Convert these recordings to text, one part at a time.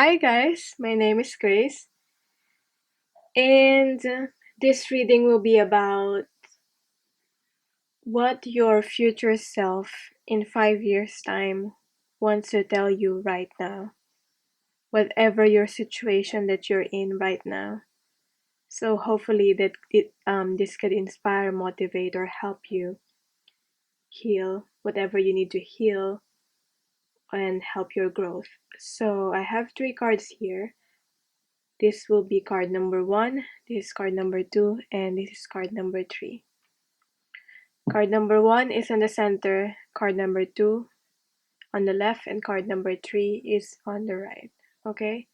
Hi guys, my name is Grace, and this reading will be about what your future self in 5 years' time wants to tell you right now, whatever your situation that you're in right now. So hopefully this could inspire, motivate, or help you heal whatever you need to heal and help your growth. So I have 3 cards here. This will be card number 1, this is card number 2, and this is card number 3. Card number 1 is in the center, card number 2 on the left, and card number 3 is on the right. Okay,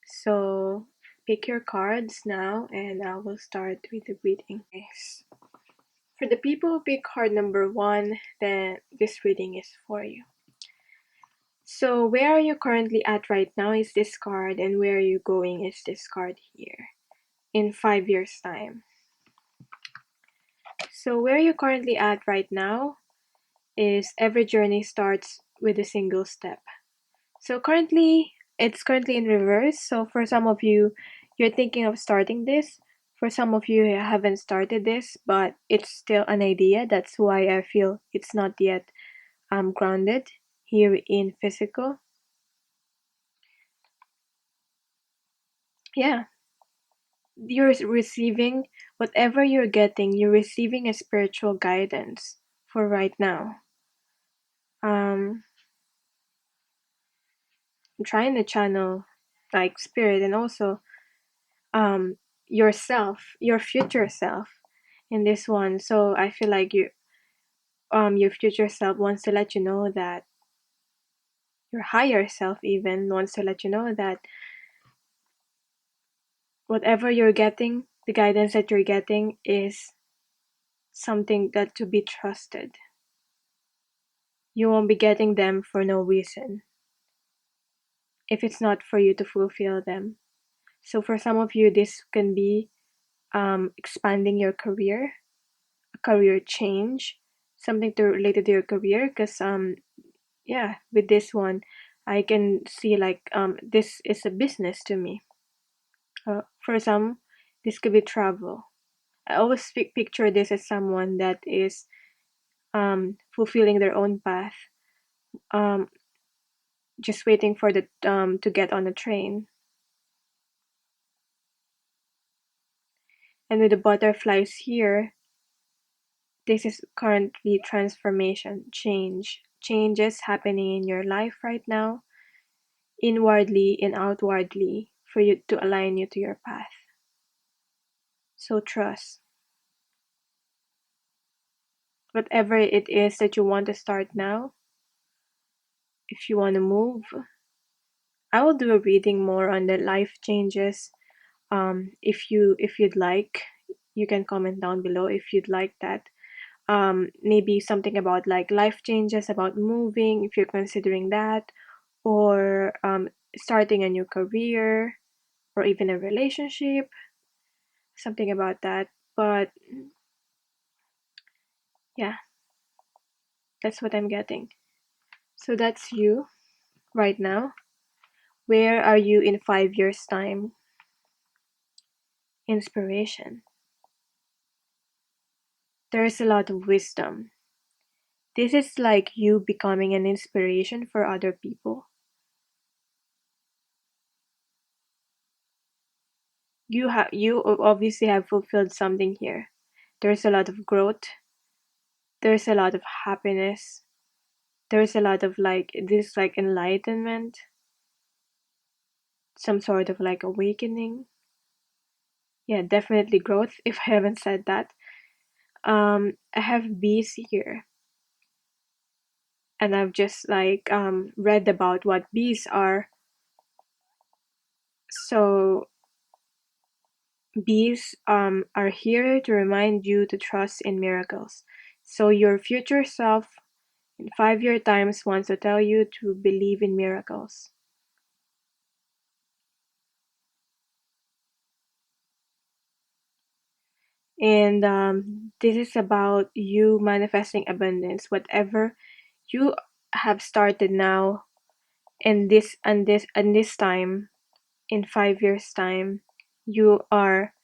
so pick your cards now and I will start with the reading. Yes. For the people who pick card number 1, then this reading is for you. So where are you currently at right now is this card, and where are you going is this card here in 5 years' time. So where you're currently at right now is every journey starts with a single step. So it's currently in reverse. So for some of you, you're thinking of starting this. For some of you haven't started this, but it's still an idea. That's why I feel it's not yet grounded here in physical. Yeah, you're receiving whatever you're getting. You're receiving a spiritual guidance for right now. I'm trying to channel like spirit and also yourself, your future self in this one. So I feel like your future self wants to let you know that your higher self even wants to let you know that whatever you're getting, the guidance that you're getting is something that to be trusted. You won't be getting them for no reason if it's not for you to fulfill them. So for some of you, this can be expanding your career, a career change, something to related to your career. Because yeah, with this one, I can see like this is a business to me. For some, this could be travel. I always picture this as someone that is fulfilling their own path, um, just waiting for the to get on the train. And with the butterflies here, this is currently transformation, changes happening in your life right now, inwardly and outwardly, for you to align you to your path. So trust. Whatever it is that you want to start now, if you want to move, I will do a reading more on the life changes. If you'd like, you can comment down below if you'd like that. Maybe something about like life changes, about moving, if you're considering that, or starting a new career, or even a relationship, something about that. But yeah, that's what I'm getting. So that's you right now. Where are you in 5 years' time? Inspiration. There is a lot of wisdom. This is like you becoming an inspiration for other people. You obviously have fulfilled something here. There's a lot of growth. There's a lot of happiness. There's a lot of like this like enlightenment, some sort of like awakening. Yeah, definitely growth if I haven't said that. I have bees here, and I've just like read about what bees are. So bees are here to remind you to trust in miracles. So your future self in 5 year times wants to tell you to believe in miracles. And this is about you manifesting abundance. Whatever you have started now, and this time, in 5 years time, you are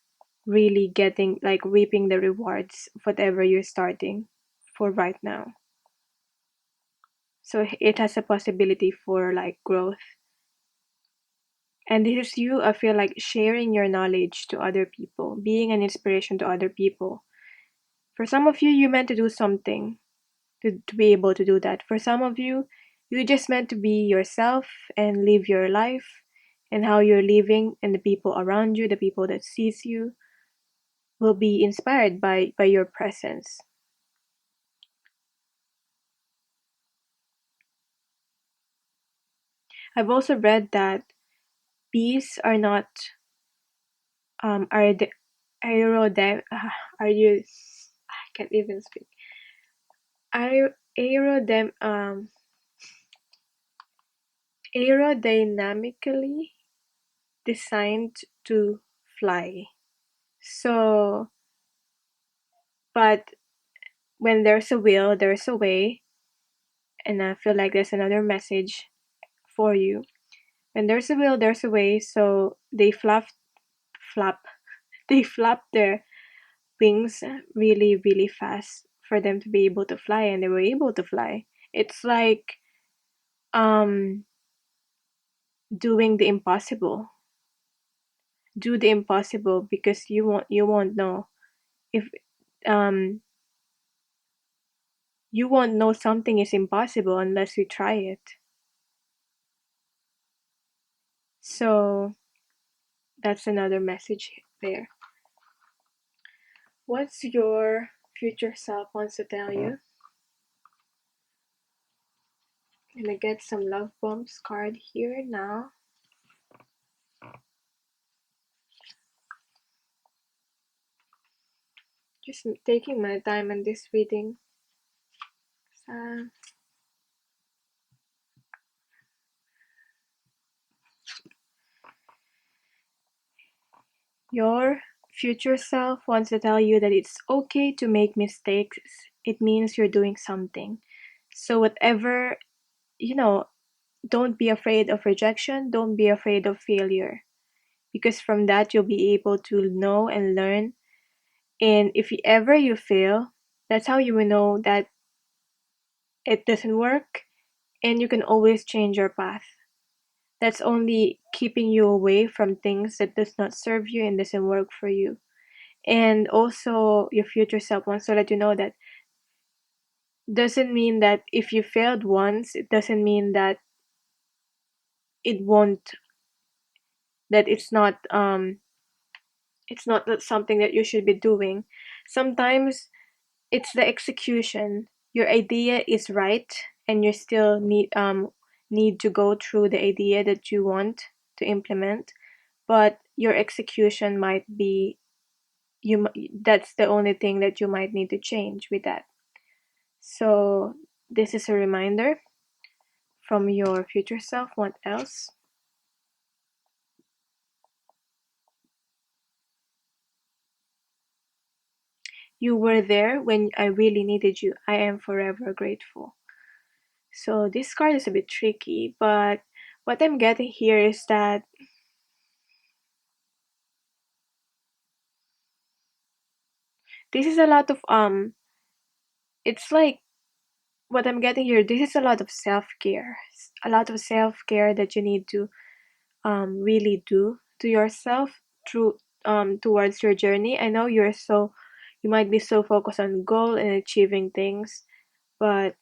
really getting, like, reaping the rewards of whatever you're starting for right now. So it has a possibility for, like, growth. And this is you, I feel like, sharing your knowledge to other people, being an inspiration to other people. For some of you, you meant to do something to be able to do that. For some of you, you just meant to be yourself and live your life, and how you're living and the people around you, the people that sees you, will be inspired by your presence. I've also read that bees are not are the aerodem are you I can't even speak. Aerodem aerodynamically designed to fly. So, but when there's a will, there's a way, and I feel like there's another message for you. When there's a will, there's a way. So they flap, they flap their wings really, really fast for them to be able to fly, and they were able to fly. It's like um doing the impossible. Do the impossible, because you won't know if um you won't know something is impossible unless you try it. So that's another message there. What's your future self wants to tell you? Gonna get some love bombs card here now. Just taking my time on this reading. Uh, your future self wants to tell you that it's okay to make mistakes. It means you're doing something. So whatever, you know, don't be afraid of rejection. Don't be afraid of failure. Because from that, you'll be able to know and learn. And if ever you fail, that's how you will know that it doesn't work, and you can always change your path. That's only keeping you away from things that does not serve you and doesn't work for you. And also, your future self wants to let you know that doesn't mean that if you failed once, it doesn't mean that it won't, that it's not that something that you should be doing. Sometimes it's the execution. Your idea is right, and you still need to go through the idea that you want to implement, but your execution might be, that's the only thing that you might need to change with that. So this is a reminder from your future self. What else? You were there when I really needed you. I am forever grateful. So this card is a bit tricky, but what I'm getting here is that this is a lot of it's like, what I'm getting here, this is a lot of self-care. A lot of self-care that you need to really do to yourself through towards your journey. I know you might be so focused on goal and achieving things, but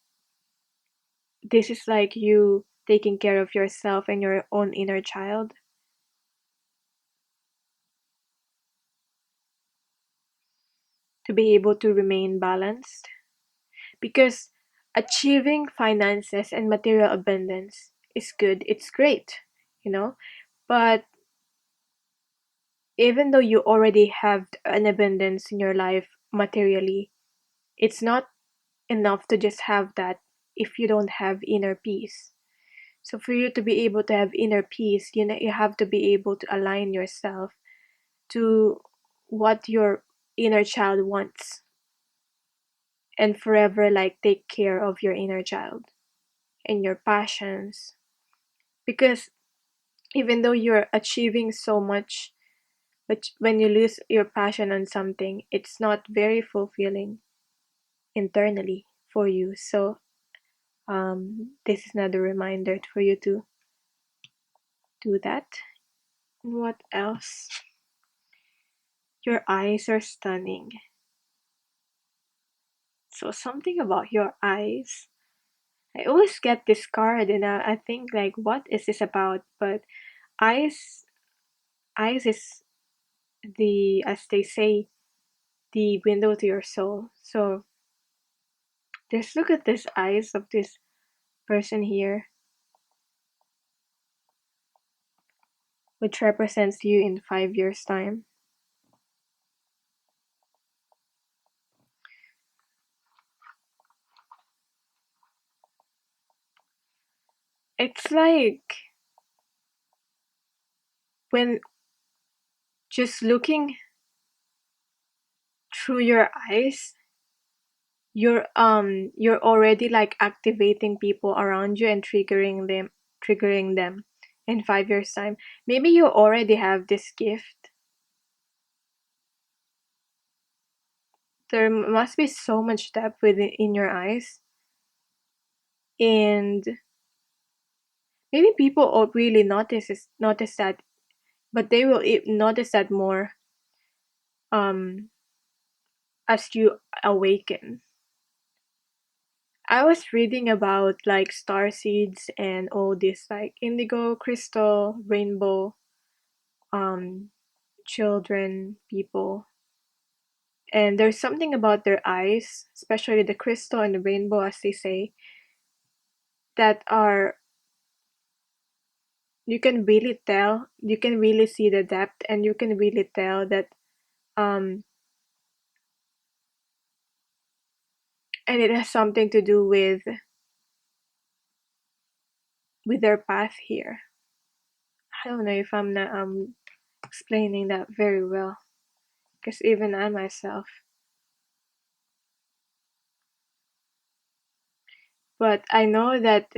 this is like you taking care of yourself and your own inner child to be able to remain balanced, because achieving finances and material abundance is good, it's great, you know, but even though you already have an abundance in your life materially, it's not enough to just have that if you don't have inner peace. So for you to be able to have inner peace, you have to be able to align yourself to what your inner child wants, and forever, like, take care of your inner child and your passions Because even though you're achieving so much, but when you lose your passion on something, it's not very fulfilling internally for you. So this is another reminder for you to do that. What else? Your eyes are stunning. So something about your eyes. I always get this card and I think like, what is this about? But eyes, eyes is as they say, the window to your soul. So just look at this eyes of this person here, which represents you in 5 years' time. It's like when just looking through your eyes, you're already like activating people around you and triggering them in 5 years' time. Maybe you already have this gift. There must be so much depth within in your eyes, and maybe people really notice that, but they will notice that more um as you awaken. I was reading about like star seeds and all this like indigo, crystal, rainbow, um, children, people. And there's something about their eyes, especially the crystal and the rainbow, as they say, that are, you can really tell, you can really see the depth, and you can really tell that, um, and it has something to do with their path here. I don't know if I'm not explaining that very well, because even I myself. But I know that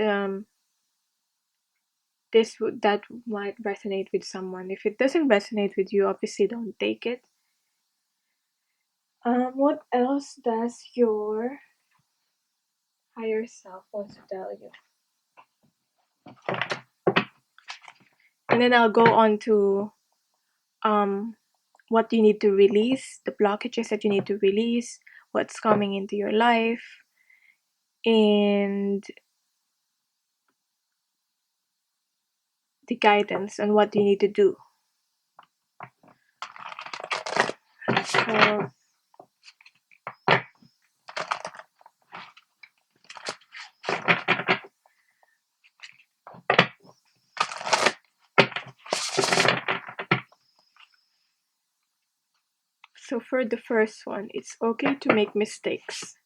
that might resonate with someone. If it doesn't resonate with you, obviously don't take it. What else does your higher self want to tell you? And then I'll go on to um what you need to release, the blockages that you need to release, what's coming into your life, and the guidance on what you need to do. So, so for the first one, it's okay to make mistakes.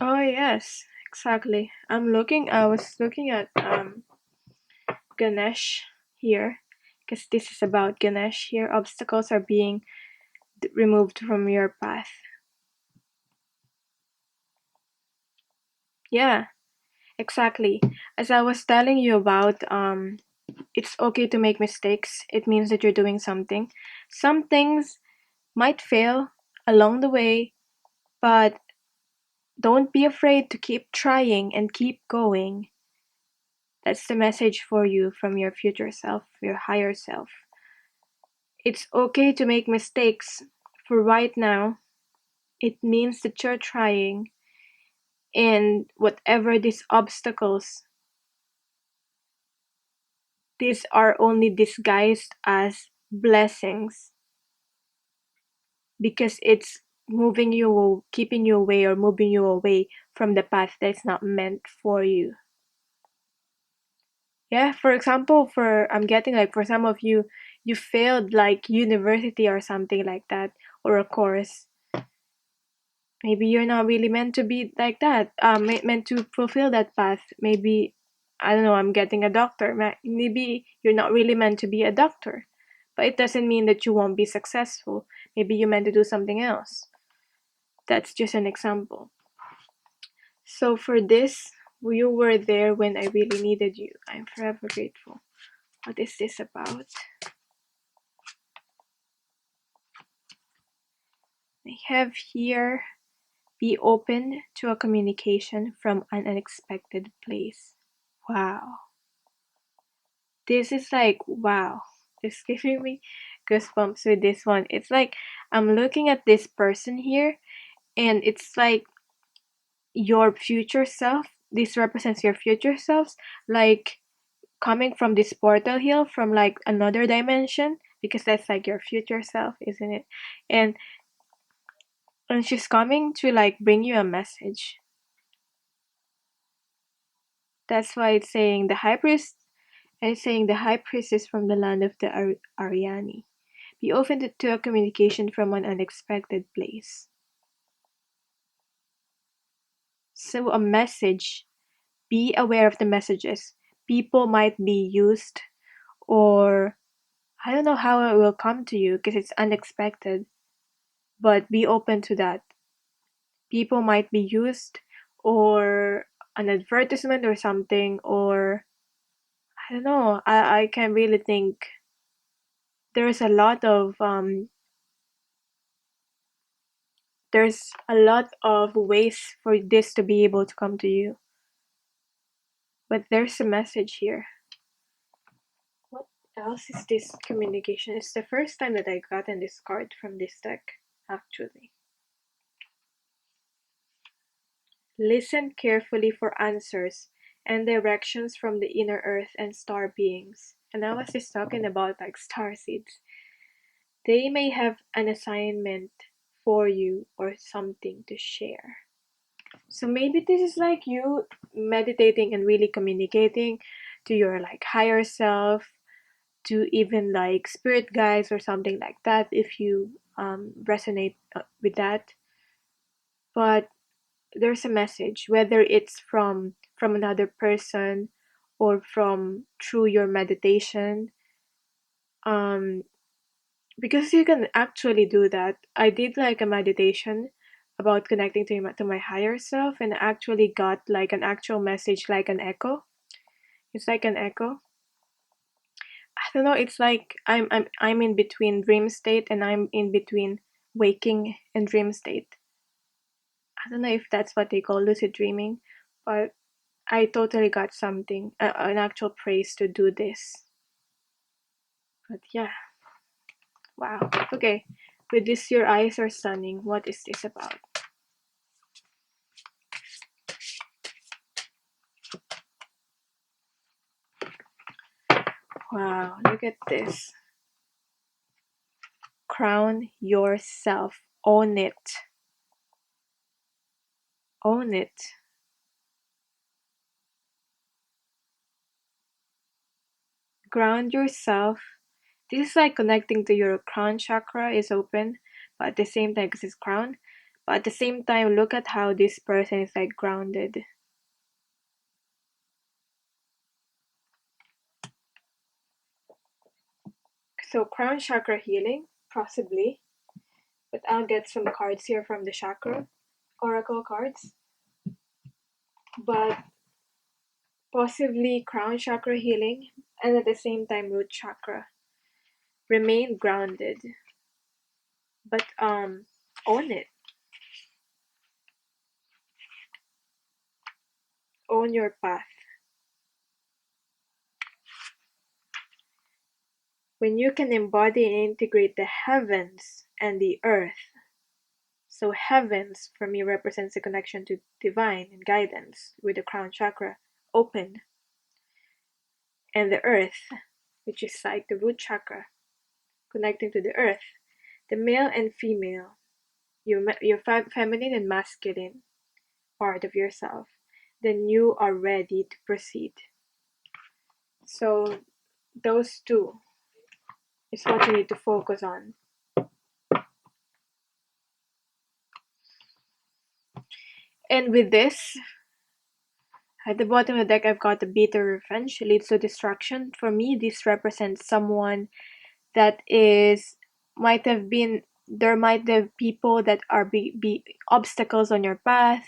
Oh yes, exactly. I was looking at Ganesh here, because this is about Ganesh here. Obstacles are being removed from your path. Yeah, exactly. As I was telling you about, it's okay to make mistakes. It means that you're doing something. Some things might fail along the way, but don't be afraid to keep trying and keep going. That's the message for you from your future self, your higher self. It's okay to make mistakes. For right now, it means that you're trying, and whatever these obstacles, these are only disguised as blessings, because it's keeping you away, or moving you away from the path that's not meant for you. Yeah, for example, I'm getting like, for some of you, you failed like university or something like that, or a course. Maybe you're not really meant to be like that, meant to fulfill that path. Maybe, I don't know, I'm getting a doctor. Maybe you're not really meant to be a doctor, but it doesn't mean that you won't be successful. Maybe you're meant to do something else. That's just an example. So for this, You were there when I really needed you. I'm forever grateful. What is this about? I have here, be open to a communication from an unexpected place. Wow. This is like, wow. It's giving me goosebumps with this one. It's like I'm looking at this person here, and it's like your future self. This represents your future selves, like coming from this portal here from like another dimension, because that's like your future self, isn't it? And she's coming to like bring you a message. That's why it's saying the high priest. It's saying the high priest is from the land of the Ariani. Be open to a communication from an unexpected place. So a message. Be aware of the messages. People might be used, or I don't know how it will come to you because it's unexpected. But be open to that. People might be used, or an advertisement or something, or I don't know. I can really think there's a lot of there's a lot of ways for this to be able to come to you. But there's a message here. What else is this communication? It's the first time that I gotten this card from this deck, actually. Listen carefully for answers and directions from the inner earth and star beings. And I was just talking about like star seeds. They may have an assignment for you or something to share. So maybe this is like you meditating and really communicating to your like higher self, to even like spirit guides or something like that if you resonate with that. But there's a message, whether it's from another person or from through your meditation, um because you can actually do that. I did like a meditation about connecting to my higher self, and I actually got like an actual message, like an echo. It's like an echo. I don't know, it's like I'm in between dream state and I'm in between waking and dream state. I don't know if that's what they call lucid dreaming, but I totally got something, an actual praise to do this. But yeah, wow. Okay, with this, your eyes are stunning. What is this about? Wow, look at this. Crown yourself. Own it. Own it. Ground yourself. This is like connecting to your crown chakra is open, but at the same time, because it's crown, but at the same time, look at how this person is like grounded. So, crown chakra healing, possibly, but I'll get some cards here from the chakra oracle cards. But possibly crown chakra healing, and at the same time, root chakra. Remain grounded, but own it. Own your path. When you can embody and integrate the heavens and the earth. So heavens for me represents a connection to divine and guidance with the crown chakra open, and the earth, which is like the root chakra, connecting to the earth, the male and female, your feminine and masculine part of yourself, then you are ready to proceed. So those two is what you need to focus on. And with this, at the bottom of the deck, I've got the bitter revenge leads to destruction. For me, this represents someone that is might have been there might have people that are be obstacles on your path,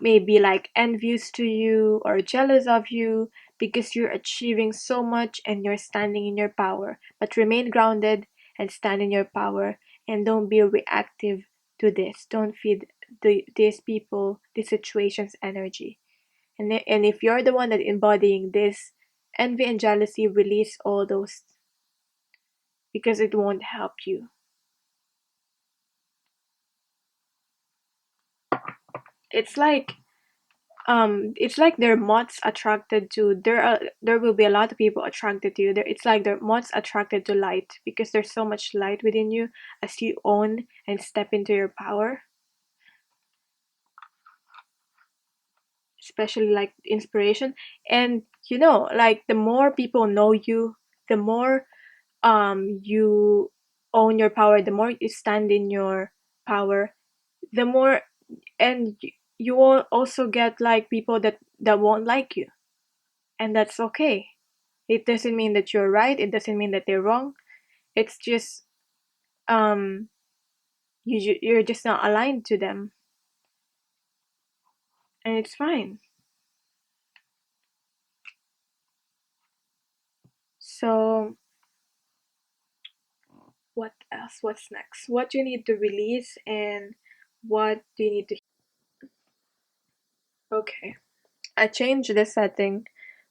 maybe like envious to you or jealous of you because you're achieving so much and you're standing in your power. But remain grounded and stand in your power, and don't be reactive to this. Don't feed these people, these situations energy. And if you're the one that embodying this envy and jealousy, release all those, because it won't help you. It's like they're moths attracted to, there will be a lot of people attracted to you. It's like they're moths attracted to light, because there's so much light within you as you own and step into your power, especially like inspiration. And like the more people know you, the more you own your power, the more you stand in your power, the more, and you will also get like people that won't like you, and that's okay. It doesn't mean that you're right, it doesn't mean that they're wrong. It's just um you're just not aligned to them, and it's fine. So what else, what's next, what do you need to release, and what do you need to, okay, I changed the setting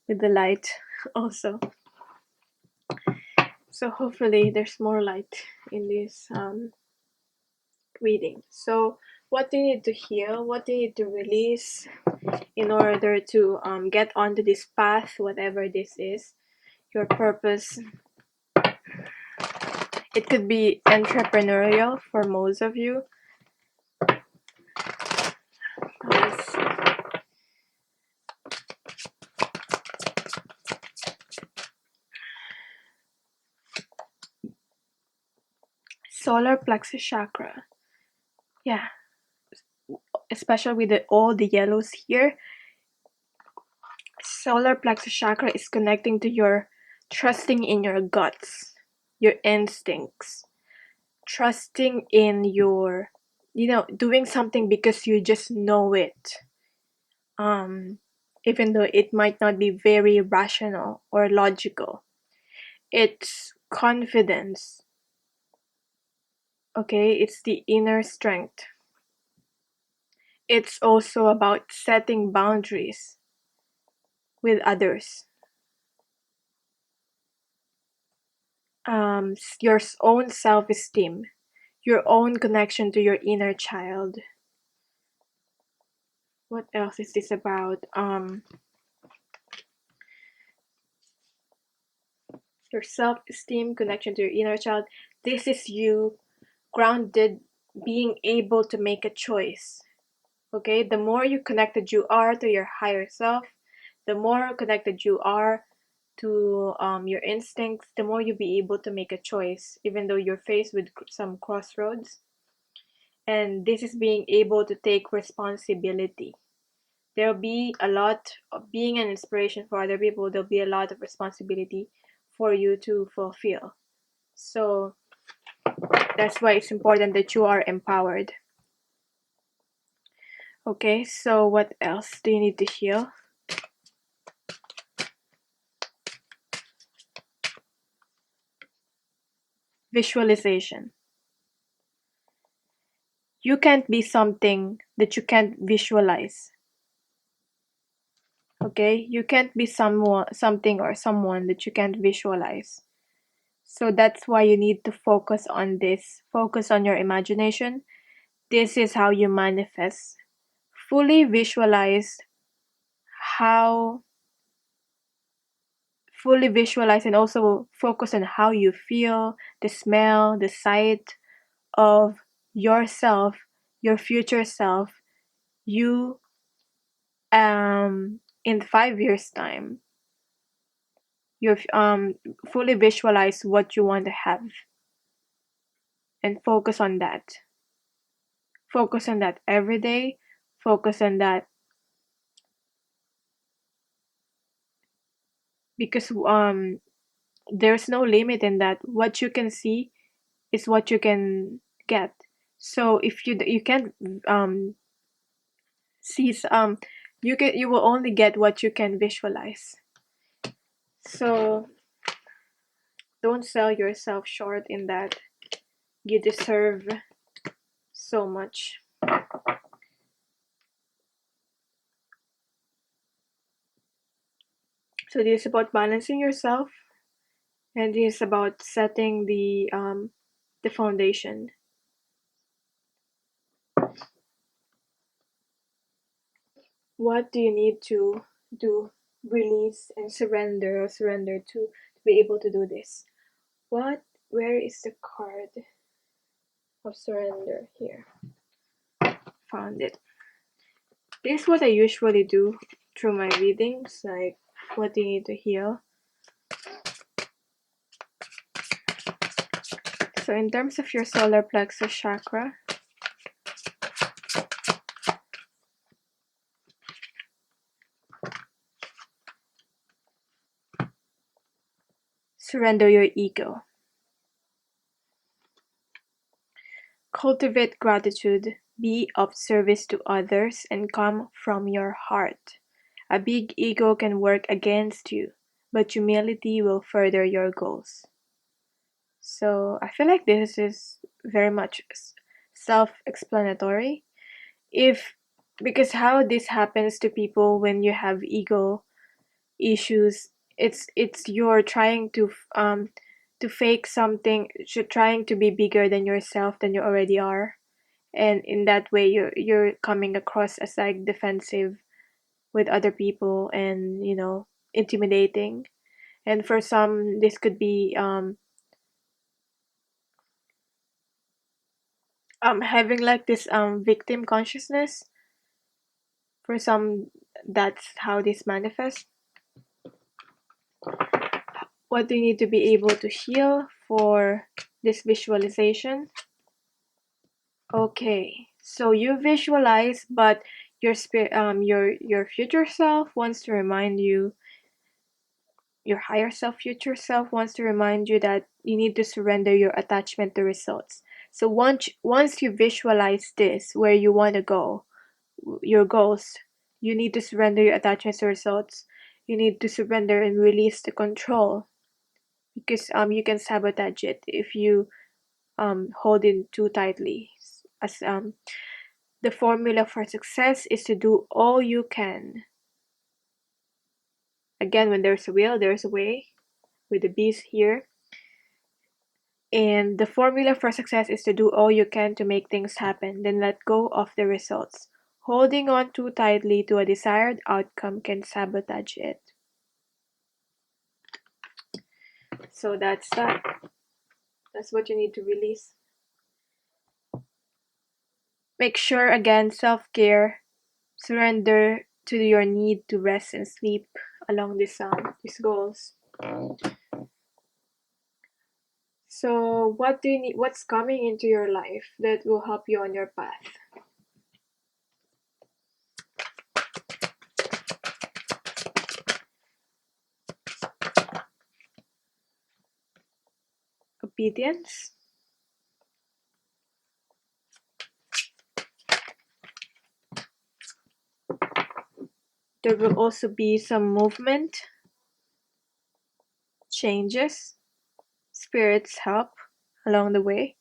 with the light also, so hopefully there's more light in this reading. So what do you need to heal, what do you need to release in order to get onto this path, whatever this is, your purpose. It could be entrepreneurial for most of you. Yes. Solar plexus chakra. Yeah, especially with all the yellows here. Solar plexus chakra is connecting to your trusting in your guts, your instincts, trusting in your, doing something because you just know it. Even though it might not be very rational or logical, it's confidence. Okay, it's the inner strength. It's also about setting boundaries with others. Your own self-esteem, your own connection to your inner child. What else is this about? Your self-esteem, connection to your inner child. This is you grounded, being able to make a choice. Okay, the more you connected you are to your higher self, the more connected you are to your instincts, the more you'll be able to make a choice, even though you're faced with some crossroads. And this is being able to take responsibility. There'll be a lot of being an inspiration for other people, there'll be a lot of responsibility for you to fulfill. So that's why it's important that you are empowered. Okay, so what else do you need to heal? Visualization. You can't be something that you can't visualize. Okay, you can't be something or someone that you can't visualize. So that's why you need to focus on this. Focus on your imagination. This is how you manifest. Fully visualize how, fully visualize and also focus on how you feel, the smell, the sight of yourself, your future self, you in 5 years time. You fully visualize what you want to have and focus on that. Focus on that every day. Focus on that, because there's no limit in that. What you can see is what you can get. So if you can't sees you will only get what you can visualize. So don't sell yourself short in that. You deserve so much. So this is about balancing yourself, and this is about setting the foundation. What do you need to do? Release and surrender, or surrender to be able to do this. Where is the card of surrender? Here. Found it. This is what I usually do through my readings, like what do you need to heal. So in terms of your solar plexus chakra, surrender your ego. Cultivate gratitude, be of service to others, and come from your heart. A big ego can work against you, but humility will further your goals. So I feel like this is very much self-explanatory. If Because how this happens to people when you have ego issues, it's you're trying to fake something, you're trying to be bigger than yourself than you already are, and in that way you're coming across as like defensive with other people, and intimidating. And for some this could be having like this victim consciousness. For some, that's how this manifests. What do you need to be able to heal for this visualization? Okay, so you visualize, but your spirit, your future self wants to remind you, your higher self, future self wants to remind you that you need to surrender your attachment to results. So once you visualize this, where you want to go, your goals, you need to surrender your attachment to results. You need to surrender and release the control, because you can sabotage it if you hold it too tightly. As The formula for success is to do all you can. Again, when there's a will, there's a way, with the bees here. And the formula for success is to do all you can to make things happen, then let go of the results. Holding on too tightly to a desired outcome can sabotage it. So that's that. That's what you need to release. Make sure, again, self-care, surrender to your need to rest and sleep along these goals. So what do you need? What's coming into your life that will help you on your path? Obedience. There will also be some movement, changes, spirits help along the way,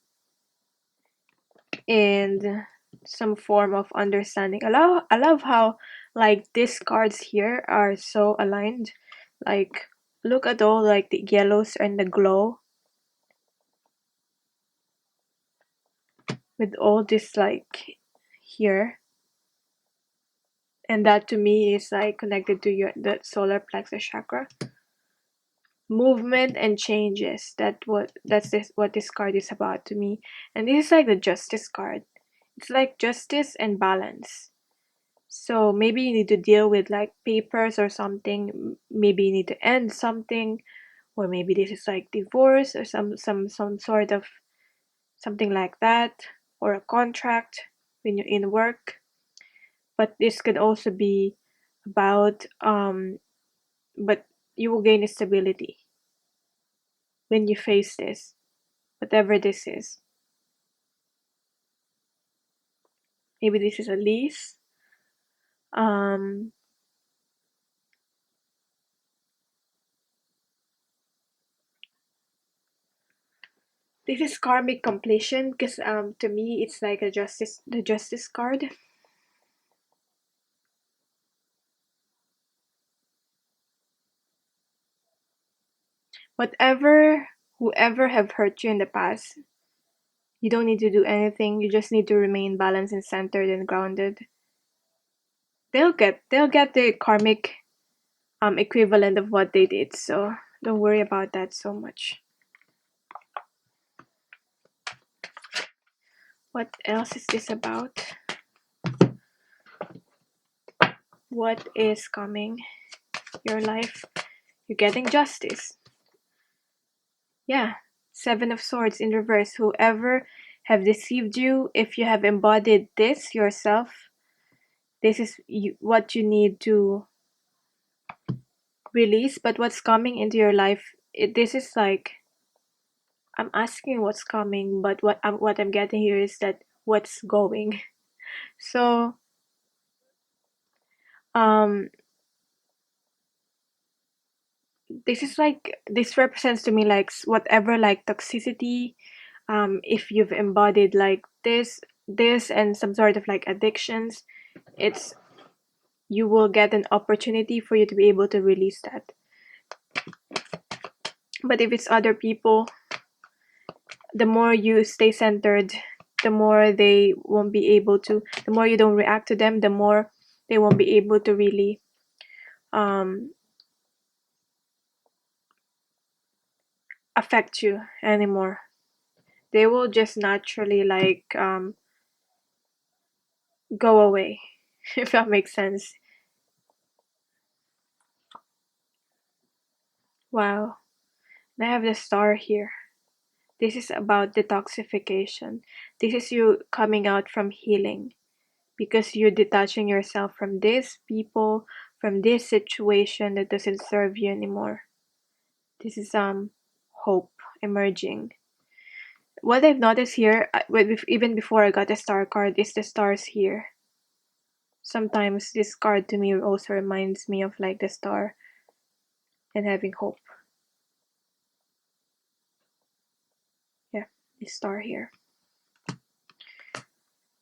and some form of understanding. I love how like these cards here are so aligned. Like look at all like the yellows and the glow with all this like here. And that to me is like connected to the solar plexus chakra. Movement and changes. What this card is about to me. And this is like the justice card. It's like justice and balance. So maybe you need to deal with like papers or something. Maybe you need to end something, or maybe this is like divorce or some sort of something like that, or a contract when you're in work. But this could also be about but you will gain stability when you face this, whatever this is. Maybe this is a lease, Um, this is karmic completion because to me it's like the justice card. Whoever have hurt you in the past, you don't need to do anything. You just need to remain balanced and centered and grounded. They'll get the karmic equivalent of what they did. So don't worry about that so much. What else is this about? What is coming? Your life. You're getting justice. Yeah. Seven of Swords in reverse. Whoever have deceived you, if you have embodied this yourself, this is what you need to release. But what's coming into your life, this is like, I'm asking what's coming, but what I'm getting here is that what's going. So um this is like, this represents to me like whatever like toxicity, if you've embodied like this and some sort of like addictions, it's, you will get an opportunity for you to be able to release that. But if it's other people, the more you stay centered, the more they won't be able to, the more you don't react to them, the more they won't be able to really affect you anymore. They will just naturally like go away, if that makes sense. Wow. I have the star here. This is about detoxification. This is you coming out from healing because you're detaching yourself from these people, from this situation that doesn't serve you anymore. This is hope emerging. What I've noticed here, even before I got the star card, is the stars here. Sometimes this card to me also reminds me of like the star and having hope. Yeah, the star here.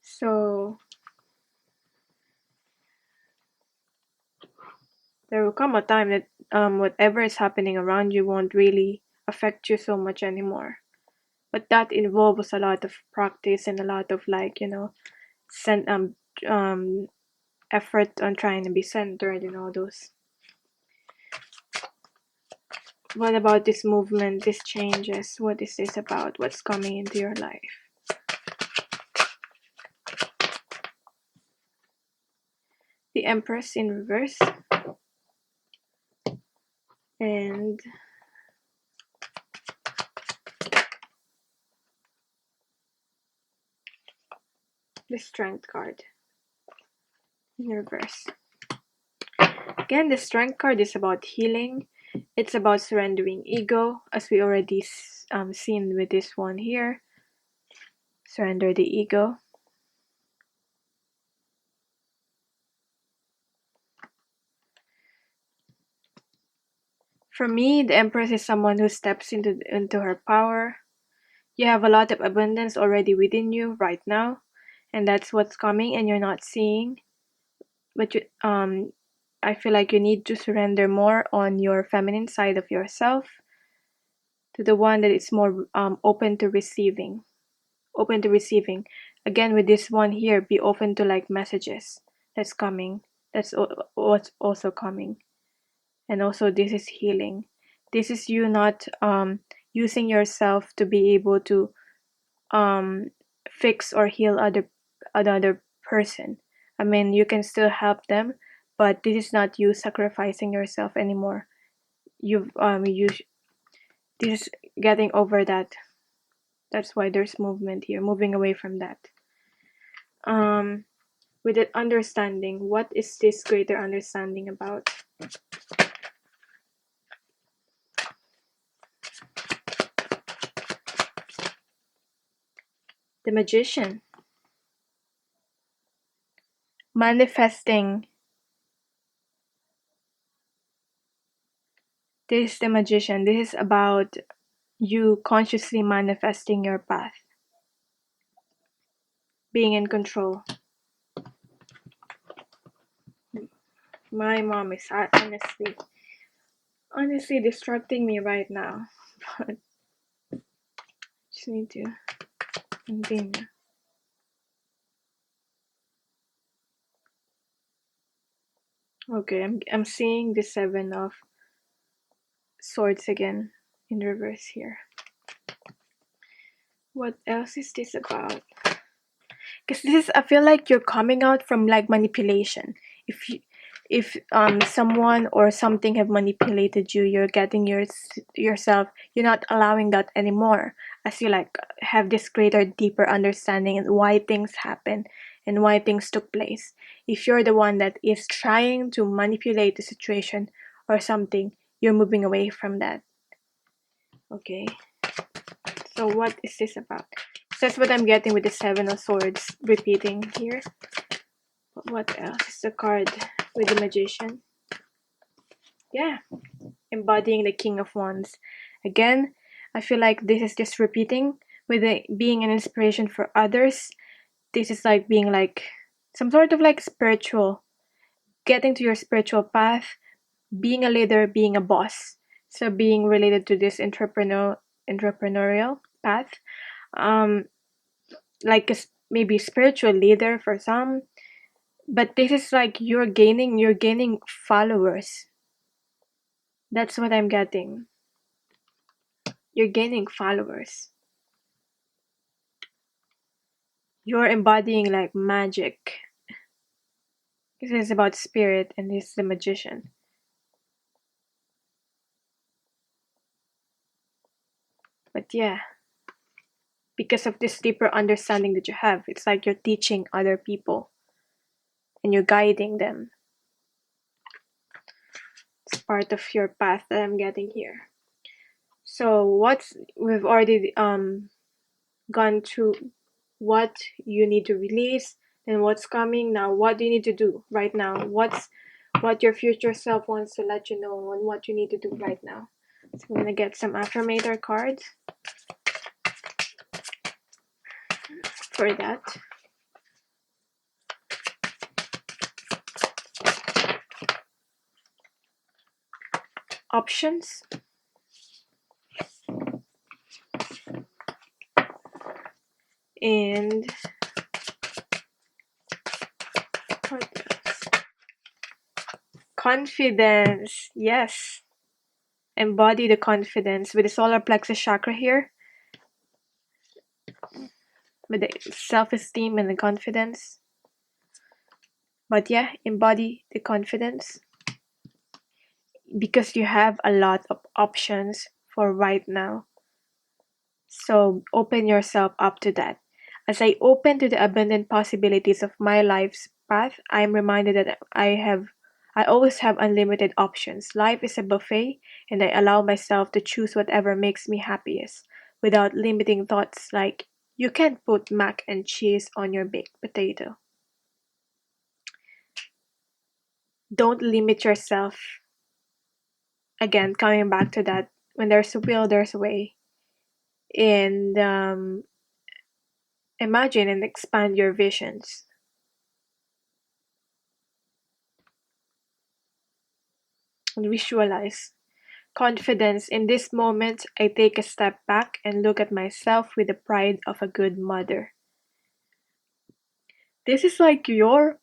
So there will come a time that whatever is happening around you won't really affect you so much anymore. But that involves a lot of practice and a lot of like, send um effort on trying to be centered and all those. What about this movement, these changes? What is this about? What's coming into your life? The Empress in reverse. And the Strength card in reverse. Again, the Strength card is about healing. It's about surrendering ego, as we already seen with this one here. Surrender the ego. For me, the Empress is someone who steps into her power. You have a lot of abundance already within you right now, and that's what's coming and you're not seeing. But I feel like you need to surrender more on your feminine side of yourself to the one that is more open to receiving. Open to receiving. Again, with this one here, be open to like messages that's coming. That's what's also coming. And also, this is healing. This is you not using yourself to be able to fix or heal another person. I mean, you can still help them, but this is not you sacrificing yourself anymore. This is getting over that. That's why there's movement here, moving away from that. With that understanding, what is this greater understanding about? The Magician. Manifesting This is the Magician. This is about you consciously manifesting your path, being in control. My mom is honestly distracting me right now, but just need to continue. Okay, I'm seeing the Seven of Swords again in reverse here. What else is this about? Because I feel like you're coming out from like manipulation. If someone or something have manipulated you, you're getting yourself, you're not allowing that anymore, as you like have this greater, deeper understanding and why things happen and why things took place. If you're the one that is trying to manipulate the situation or something, you're moving away from that. Okay, so what is this about? So that's what I'm getting with the Seven of Swords repeating here. But what else is the card with the Magician? Yeah, embodying the King of Wands. Again, I feel like this is just repeating with being an inspiration for others. This is like being like some sort of like spiritual, getting to your spiritual path, being a leader, being a boss. So being related to this entrepreneurial path. Um, like maybe spiritual leader for some, but this is like you're gaining followers. That's what I'm getting. You're gaining followers. You're embodying like magic. This is about spirit and this is the Magician. But yeah, because of this deeper understanding that you have, it's like you're teaching other people and you're guiding them. It's part of your path that I'm getting here. So we've already gone through what you need to release and what's coming now. What do you need to do right now? What your future self wants to let you know and what you need to do right now. So I'm gonna get some affirmator cards for that. Options. And what else? Confidence. Yes. Embody the confidence with the solar plexus chakra here. With the self-esteem and the confidence. But yeah, embody the confidence. Because you have a lot of options for right now. So open yourself up to that. As I open to the abundant possibilities of my life's path, I am reminded that I always have unlimited options. Life is a buffet, and I allow myself to choose whatever makes me happiest, without limiting thoughts like, you can't put mac and cheese on your baked potato. Don't limit yourself. Again, coming back to that, when there's a will, there's a way. And imagine and expand your visions. And visualize. Confidence. In this moment, I take a step back and look at myself with the pride of a good mother. This is like your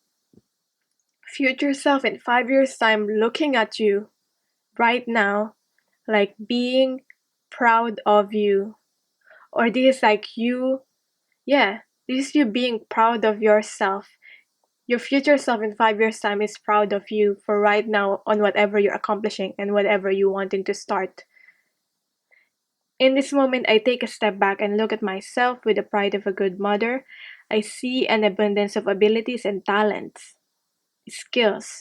future self in 5 years' time looking at you right now, like being proud of you. Or this is like you, yeah, this is you being proud of yourself. Your future self in 5 years' time is proud of you for right now on whatever you're accomplishing and whatever you wanting to start. In this moment, I take a step back and look at myself with the pride of a good mother. I see an abundance of abilities and talents, skills.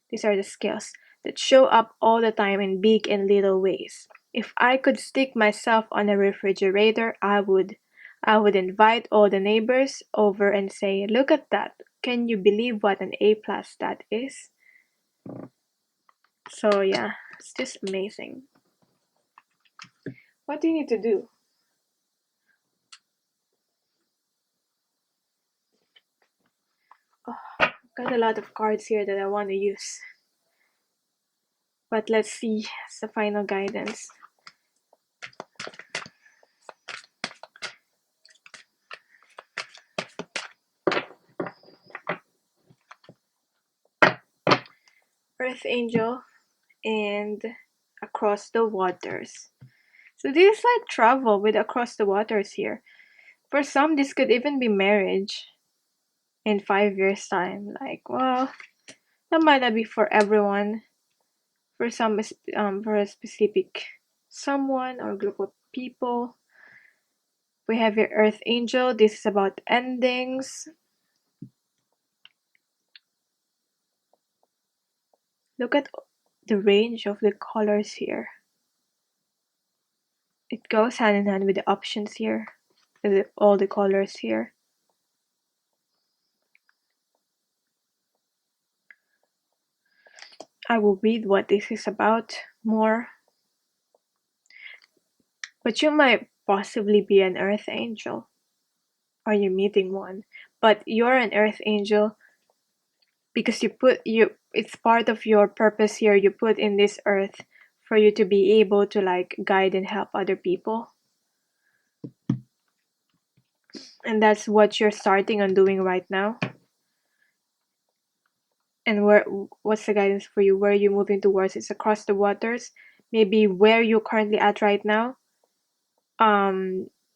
These are the skills that show up all the time in big and little ways. If I could stick myself on a refrigerator, I would. I would invite all the neighbors over and say, look at that. Can you believe what an A plus that is? So yeah, it's just amazing. What do you need to do? Oh, I've got a lot of cards here that I want to use. But let's see the final guidance. Earth Angel and Across the Waters. So this is like travel with Across the Waters here. For some, this could even be marriage in 5 years' time. Like, well, that might not be for everyone. For some, for a specific someone or group of people. We have your Earth Angel. This is about endings. Look at the range of the colors here. It goes hand in hand with the options here. All the colors here. I will read what this is about more. But you might possibly be an Earth Angel. Or you're meeting one. But you're an Earth Angel because it's part of your purpose here. You put in this earth for you to be able to like guide and help other people. And that's what you're starting on doing right now. And what's the guidance for you? Where are you moving towards? It's across the waters. Maybe where you're currently at right now.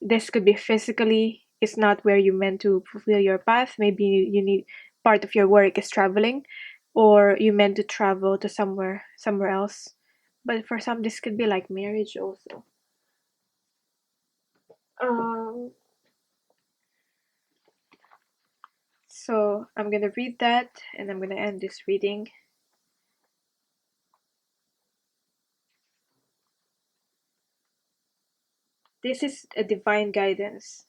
This could be physically. It's not where you meant to fulfill your path. Maybe you need part of your work is traveling, or you meant to travel to somewhere else. But for some, this could be like marriage also. Um, so I'm gonna read that, and I'm gonna end this reading. This is a divine guidance.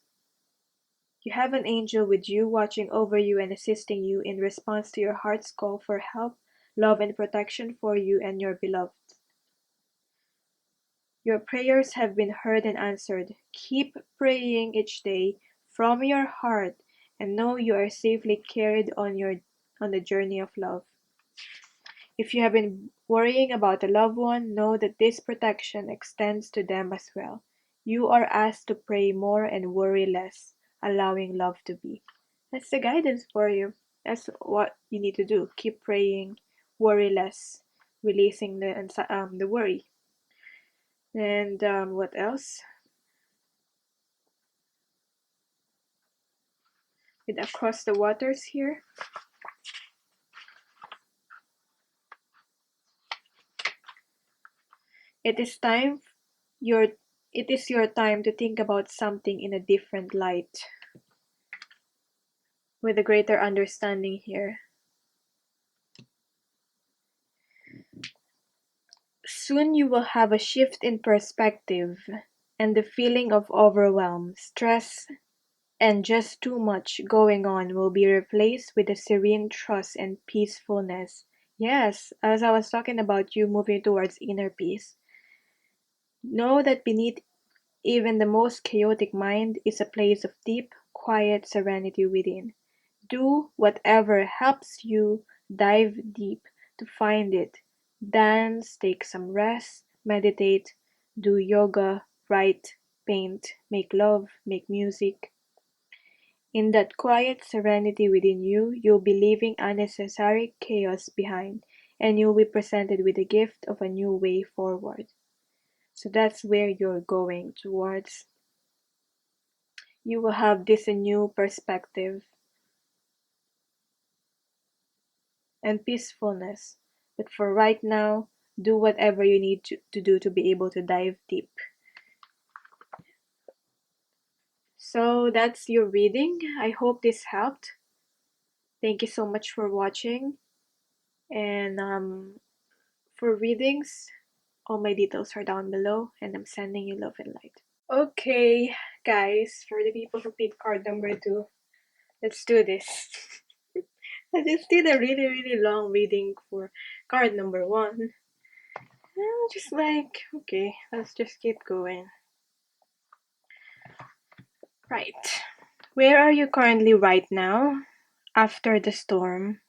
You have an angel with you, watching over you and assisting you in response to your heart's call for help, love, and protection for you and your beloved. Your prayers have been heard and answered. Keep praying each day from your heart and know you are safely carried on the journey of love. If you have been worrying about a loved one, know that this protection extends to them as well. You are asked to pray more and worry less, allowing love to be. That's the guidance for you. That's what you need to do. Keep praying, worry less, releasing the worry. And what else? With Across the Waters here. It is time your it is your time to think about something in a different light, with a greater understanding here. Soon you will have a shift in perspective, and the feeling of overwhelm, stress, and just too much going on will be replaced with a serene trust and peacefulness. Yes, as I was talking about you moving towards inner peace. Know that beneath even the most chaotic mind is a place of deep, quiet serenity within. Do whatever helps you dive deep to find it. Dance, take some rest, meditate, do yoga, write, paint, make love, make music. In that quiet serenity within you, you'll be leaving unnecessary chaos behind, and you'll be presented with the gift of a new way forward. So that's where you're going towards. You will have this new perspective and peacefulness. But for right now, do whatever you need to do to be able to dive deep. So that's your reading. I hope this helped. Thank you so much for watching. And for readings, all my details are down below, and I'm sending you love and light. Okay, guys, for the people who picked card number 2, let's do this. I just did a really, really long reading for card number 1. I'm just like, okay, let's just keep going. Right. Where are you currently right now after the storm?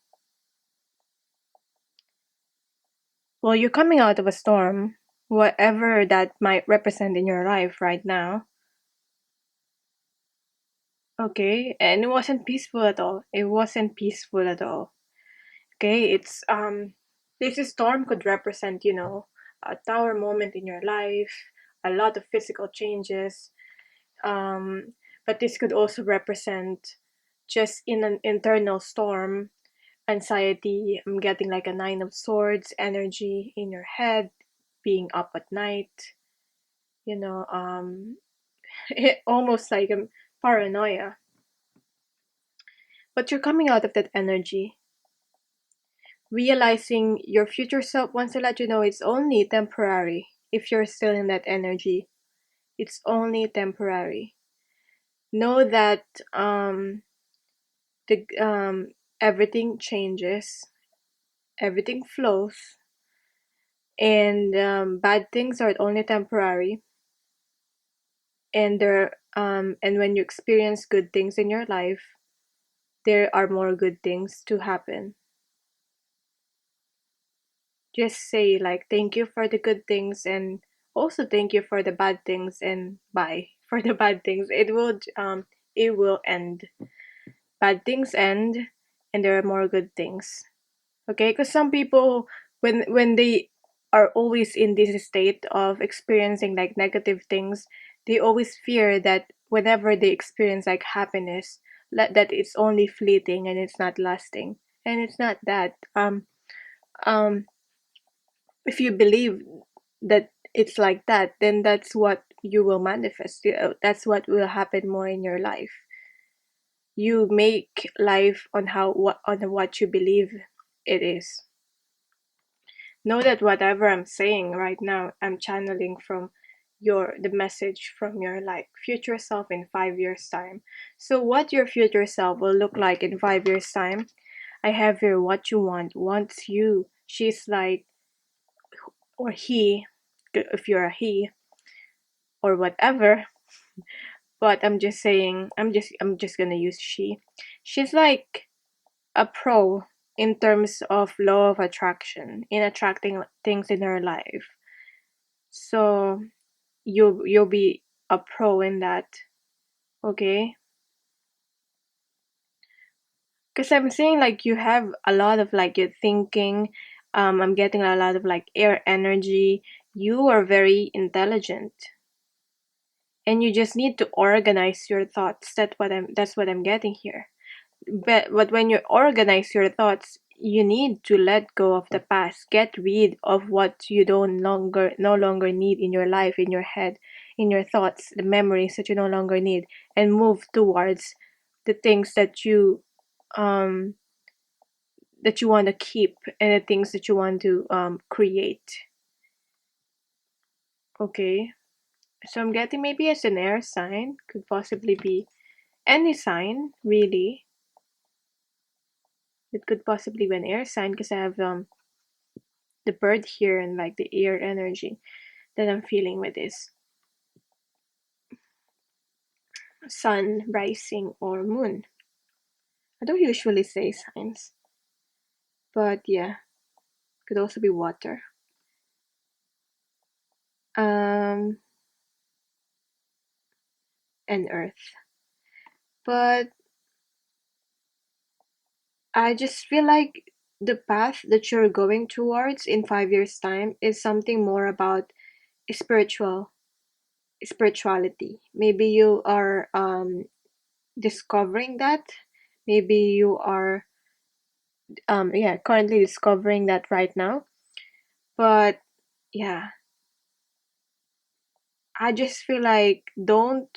Well, you're coming out of a storm, whatever that might represent in your life right now. Okay, and it wasn't peaceful at all. It wasn't peaceful at all. Okay, it's this storm could represent, a tower moment in your life, a lot of physical changes. But this could also represent just in an internal storm, anxiety. I'm getting like a nine of swords energy in your head, being up at night, you know, almost like a paranoia. But you're coming out of that energy. Realizing your future self wants to let you know it's only temporary. If you're still in that energy, it's only temporary. Know that the everything changes, everything flows, and bad things are only temporary. And when you experience good things in your life, there are more good things to happen. Just say like thank you for the good things, and also thank you for the bad things, and bye for the bad things. It will end. Bad things end, and there are more good things. Okay, because some people, when they are always in this state of experiencing like negative things, they always fear that whenever they experience like happiness, that it's only fleeting and it's not lasting. And it's not that. Um if you believe that it's like that, then that's what you will manifest. That's what will happen more in your life. You make life on what you believe it is. Know that whatever I'm saying right now, I'm channeling from the message from your like future self in 5 years time. So what your future self will look like in 5 years time, I have here what you wants you. She's like, or he, if you're a he or whatever, but I'm just saying, I'm just gonna use she. She's like a pro in terms of law of attraction, in attracting things in her life. So you'll be a pro in that. Okay, because I'm saying like you have a lot of like your thinking. I'm getting a lot of like air energy. You are very intelligent, and you just need to organize your thoughts. That's what I'm getting here. But when you organize your thoughts, you need to let go of the past. Get rid of what you don't longer no longer need in your life, in your head, in your thoughts, the memories that you no longer need, and move towards the things um that you want to keep, and the things that you want to create. Okay. So I'm getting maybe as an air sign, could possibly be any sign, really. It could possibly be an air sign because I have the bird here and like the air energy that I'm feeling with this sun, rising, or moon. I don't usually say signs, but yeah, could also be water. Um, and earth. But I just feel like the path that you're going towards in 5 years' time is something more about spiritual spirituality. Maybe you are discovering that. Maybe you are yeah, currently discovering that right now. But yeah, I just feel like don't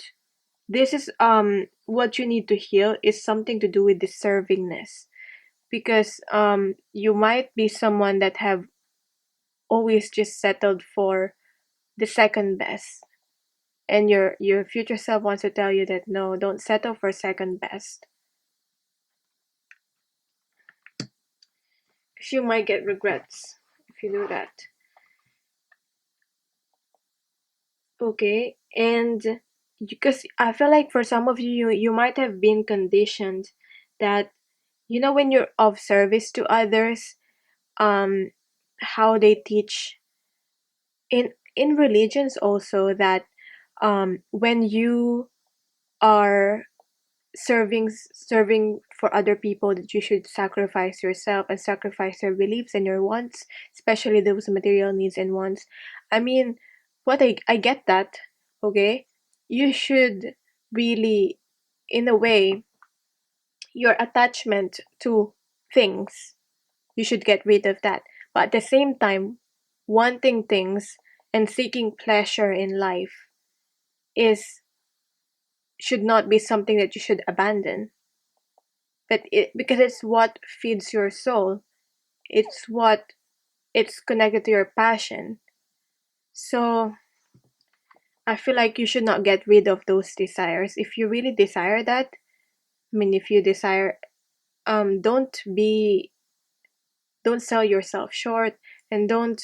this is what you need to heal is something to do with deservingness, because you might be someone that have always just settled for the second best, and your future self wants to tell you that no, don't settle for second best, because you might get regrets if you do that. Okay, and because I feel like for some of you, you might have been conditioned that, when you're of service to others, um, how they teach in religions also that, when you are serving for other people, that you should sacrifice yourself and sacrifice your beliefs and your wants, especially those material needs and wants. I mean, I get that. Okay, you should really, in a way, your attachment to things, you should get rid of that, but at the same time, wanting things and seeking pleasure in life is should not be something that you should abandon. But because it's what feeds your soul, it's connected to your passion. So I feel like you should not get rid of those desires. If you really desire that, I mean, if you desire, don't be, don't sell yourself short, and don't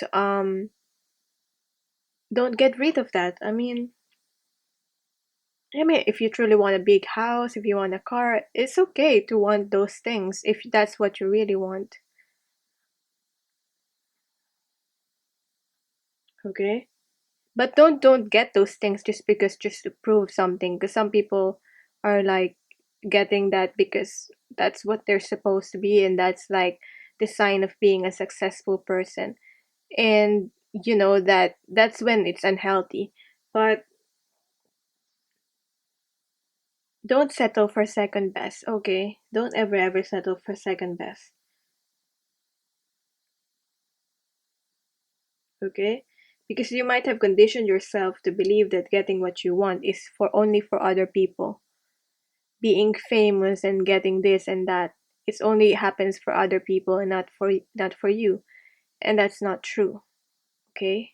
get rid of that. I mean, if you truly want a big house, if you want a car, it's okay to want those things if that's what you really want. Okay? But don't get those things just to prove something, because some people are like getting that because that's what they're supposed to be, and that's like the sign of being a successful person. And that's when it's unhealthy. But don't settle for second best, okay? Don't ever settle for second best, okay? Because you might have conditioned yourself to believe that getting what you want is for only for other people. Being famous and getting this and that, it's only happens for other people and not for you. And that's not true, okay?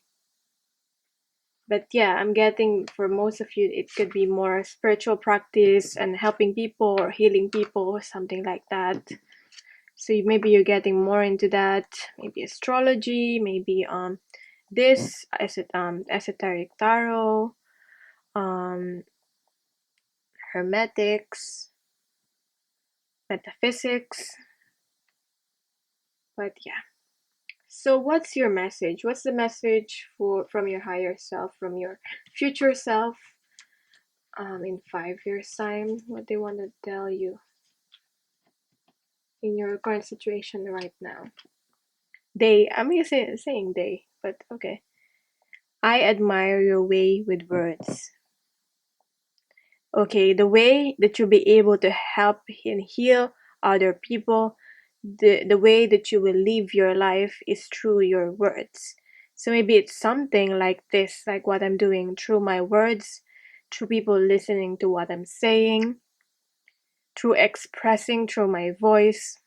But yeah, I'm getting for most of you it could be more spiritual practice and helping people or healing people or something like that. So maybe you're getting more into that, maybe astrology, maybe this esoteric tarot, um hermetics, metaphysics. But yeah. So what's your message? What's the message from your higher self, from your future self, in 5 years time? What they want to tell you in your current situation right now? Saying they, but okay. I admire your way with words. Okay, the way that you'll be able to help and heal other people, the way that you will live your life is through your words. So maybe it's something like this, like what I'm doing, through my words, through people listening to what I'm saying, through expressing through my voice,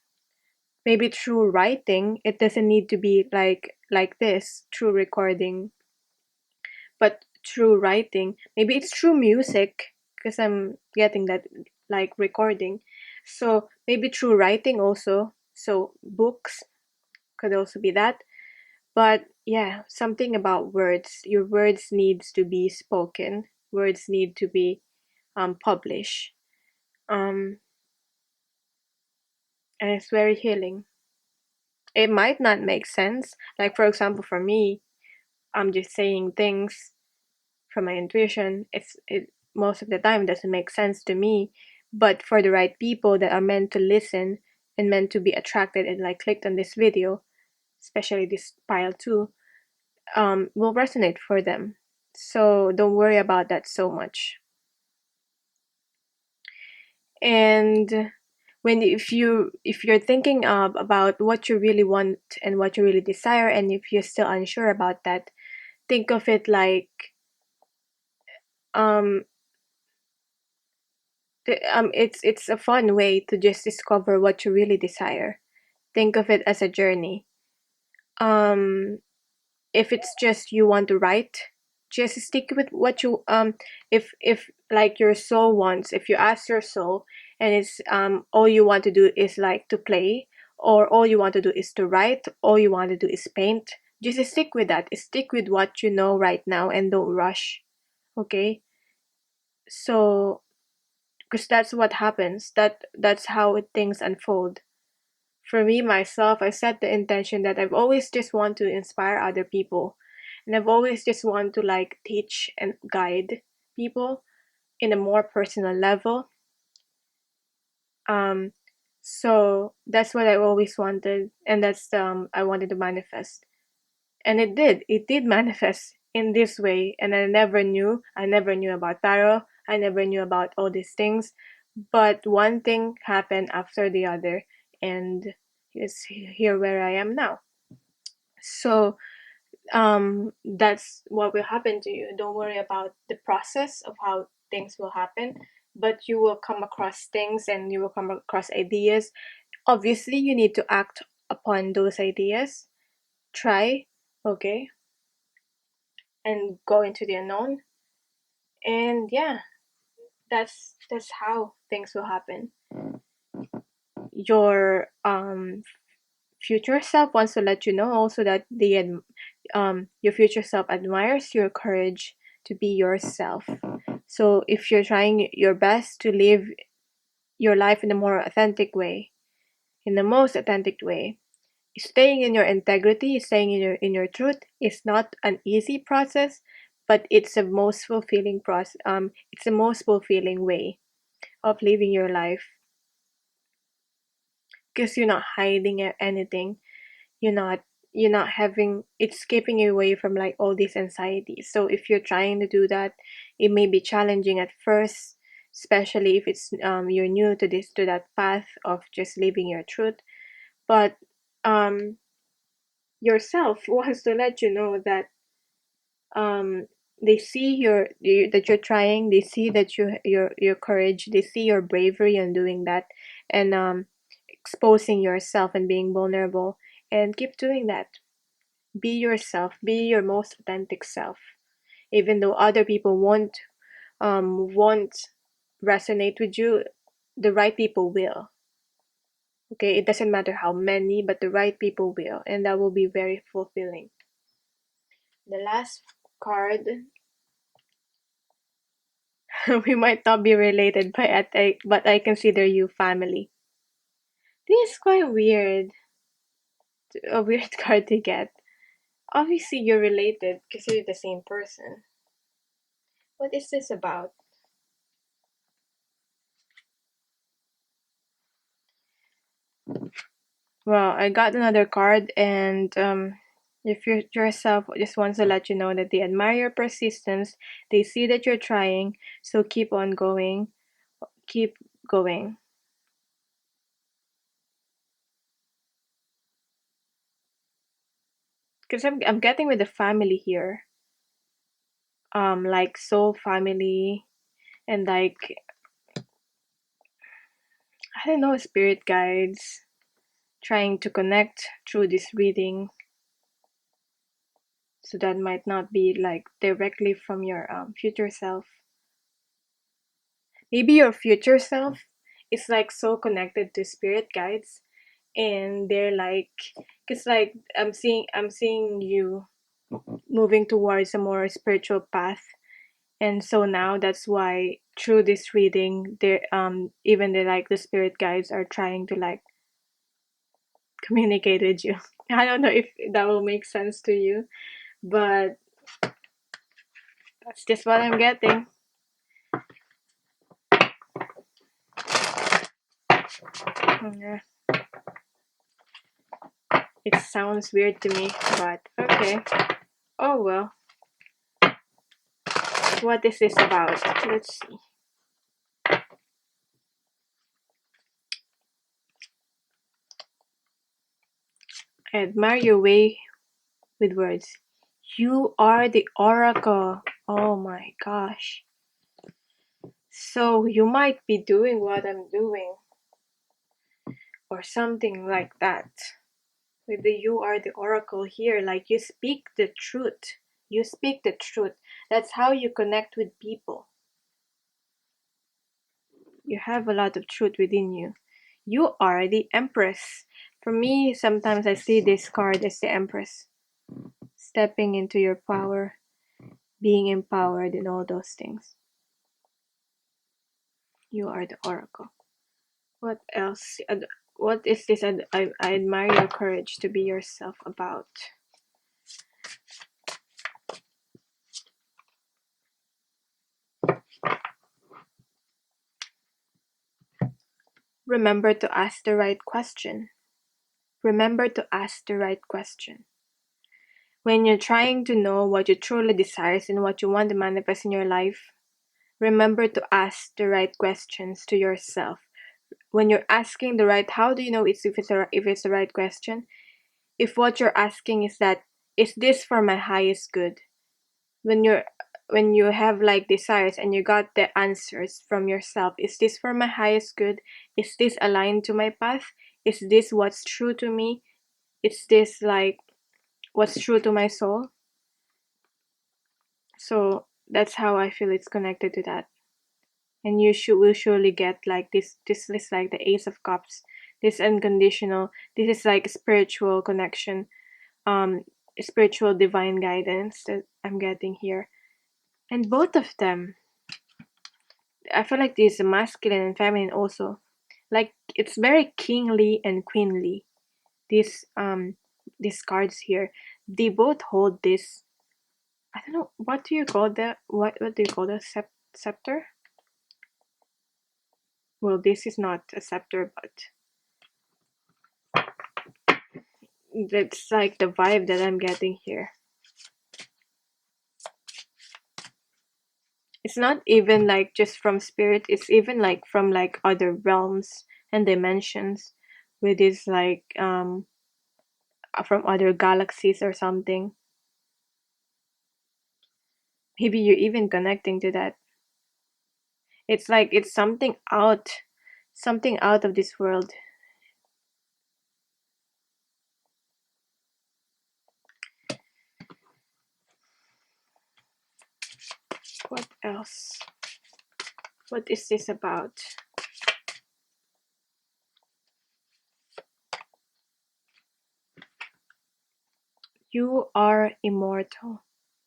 maybe through writing. It doesn't need to be like this, through recording, but through writing. Maybe it's through music, because I'm getting that, like recording. So maybe through writing also. So books could also be that. But yeah, something about words. Your words needs to be spoken. Words need to be published. Um, and it's very healing. It might not make sense. Like for example, for me, I'm just saying things from my intuition. It most of the time doesn't make sense to me, but for the right people that are meant to listen and meant to be attracted and like clicked on this video, especially this pile too, will resonate for them. So don't worry about that so much. And if you're thinking of about what you really want and what you really desire, and if you're still unsure about that, think of it like um it's a fun way to just discover what you really desire. Think of it as a journey. Um, if it's just you want to write, just stick with what you if like your soul wants. If you ask your soul, and it's all you want to do is like to play, or all you want to do is to write, all you want to do is paint. Just stick with that. Stick with what you know right now, and don't rush. Okay, so because that's what happens. That's how things unfold. For me myself, I set the intention that I've always just want to inspire other people, and I've always just want to like teach and guide people in a more personal level. Um, so that's what I always wanted, and that's I wanted to manifest, and it did. It did manifest in this way, and I never knew. I never knew about tarot. I never knew about all these things, but one thing happened after the other, and is here where I am now. So that's what will happen to you. Don't worry about the process of how things will happen, but you will come across things and you will come across ideas. Obviously you need to act upon those ideas. Try, okay, and go into the unknown. And yeah, that's how things will happen. Your future self wants to let you know also that your future self admires your courage to be yourself. So if you're trying your best to live your life in a more authentic way, in the most authentic way, staying in your integrity, staying in your truth is not an easy process, but it's the most fulfilling process. It's the most fulfilling way of living your life because you're not hiding anything. You're not you're not having it's keeping you away from like all these anxieties. So if you're trying to do that, it may be challenging at first, especially if it's you're new to that path of just living your truth. But um yourself wants to let you know that um they see that you're trying, they see that your courage, they see your bravery in doing that, and exposing yourself and being vulnerable, and keep doing that. Be yourself, be your most authentic self, even though other people won't resonate with you. The right people will. Okay, it doesn't matter how many, but the right people will, and that will be very fulfilling. The last card, we might not be related, but I consider you family. This is quite weird, a weird card to get. Obviously, you're related because you're the same person. What is this about? Well, I got another card, and your future self just wants to let you know that they admire your persistence. They see that you're trying, so keep on going. Keep going. Because I'm getting with the family here. Like soul family, and like, I don't know, spirit guides trying to connect through this reading. So that might not be like directly from your future self. Maybe your future self is like so connected to spirit guides, and they're like, cause like I'm seeing you moving towards a more spiritual path, and so now that's why through this reading, they even the spirit guides are trying to like communicate with you. I don't know if that will make sense to you, but that's just what I'm getting. Yeah. It sounds weird to me, but okay. Oh well. What is this about? Let's see. I admire your way with words. You are the oracle. Oh my gosh. So you might be doing what I'm doing, or something like that. With the you are the oracle here, like you speak the truth. You speak the truth. That's how you connect with people. You have a lot of truth within you. You are the Empress. For me, sometimes I see this card as the Empress, stepping into your power, being empowered, and all those things. You are the oracle. What else? What is this? I admire your courage to be yourself about. Remember to ask the right question. Remember to ask the right question. When you're trying to know what you truly desire and what you want to manifest in your life, remember to ask the right questions to yourself. When you're asking the right, how do you know if it's the right question? If what you're asking is that, is this for my highest good? When you have like desires and you got the answers from yourself, is this for my highest good? Is this aligned to my path? Is this what's true to me? Is this like what's true to my soul? So that's how I feel it's connected to that. And you will surely get like this is like the Ace of Cups, this unconditional, this is like spiritual connection, spiritual divine guidance that I'm getting here. And both of them, I feel like this masculine and feminine also, like it's very kingly and queenly. These cards here, they both hold this, I don't know, what do you call that, what do you call the scepter? Well, this is not a scepter, but that's like the vibe that I'm getting here. It's not even like just from spirit, it's even like from like other realms and dimensions, with this like from other galaxies or something. Maybe you're even connecting to that. It's like it's something out of this world. What else? What is this about? You are immortal.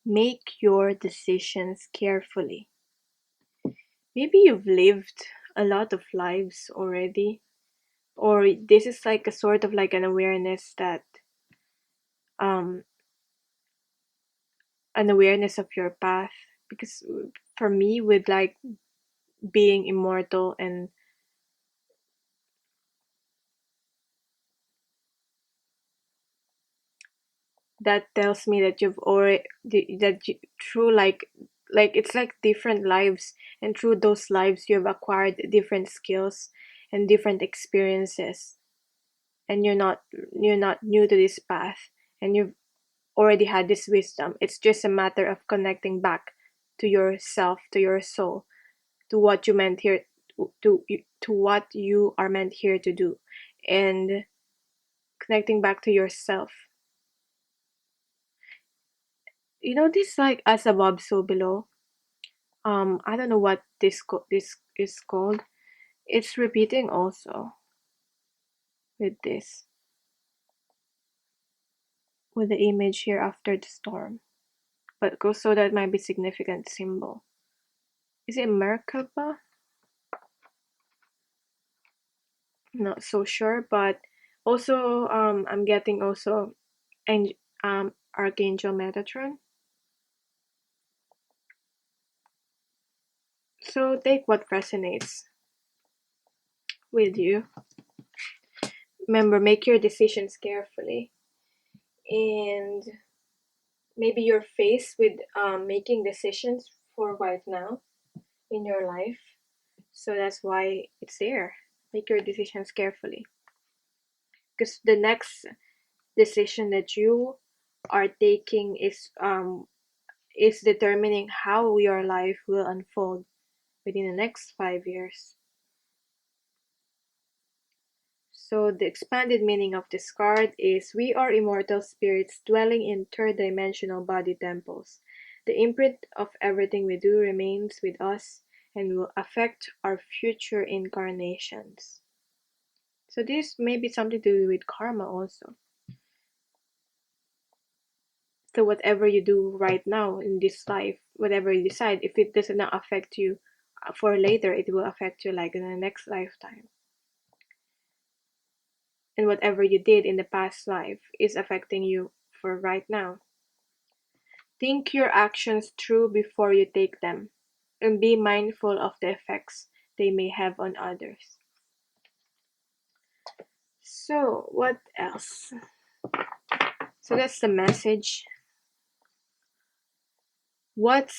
Make your decisions carefully. Maybe you've lived a lot of lives already, or this is like a sort of like an awareness that um an awareness of your path. Because for me, with like being immortal, and that tells me that you've already, that you, through like it's like different lives, and through those lives you've acquired different skills and different experiences, and you're not new to this path, and you've already had this wisdom. It's just a matter of connecting back to yourself, to your soul, to what you meant here, to what you are meant here to do, and connecting back to yourself. You know this like as above so below. I don't know what this is called. It's repeating also with this, with the image here after the storm. But so that might be significant symbol. Is it Merkaba? Not so sure, but also I'm getting also and Archangel Metatron. So take what resonates with you. Remember, make your decisions carefully, and maybe you're faced with making decisions for right now in your life. So that's why it's there. Make your decisions carefully, because the next decision that you are taking is determining how your life will unfold within the next 5 years. So the expanded meaning of this card is, we are immortal spirits dwelling in third-dimensional body temples. The imprint of everything we do remains with us and will affect our future incarnations. So this may be something to do with karma also. So whatever you do right now in this life, whatever you decide, if it does not affect you for later, it will affect you like in the next lifetime. And whatever you did in the past life is affecting you for right now. Think your actions through before you take them, and be mindful of the effects they may have on others. So, what else? So that's the message. What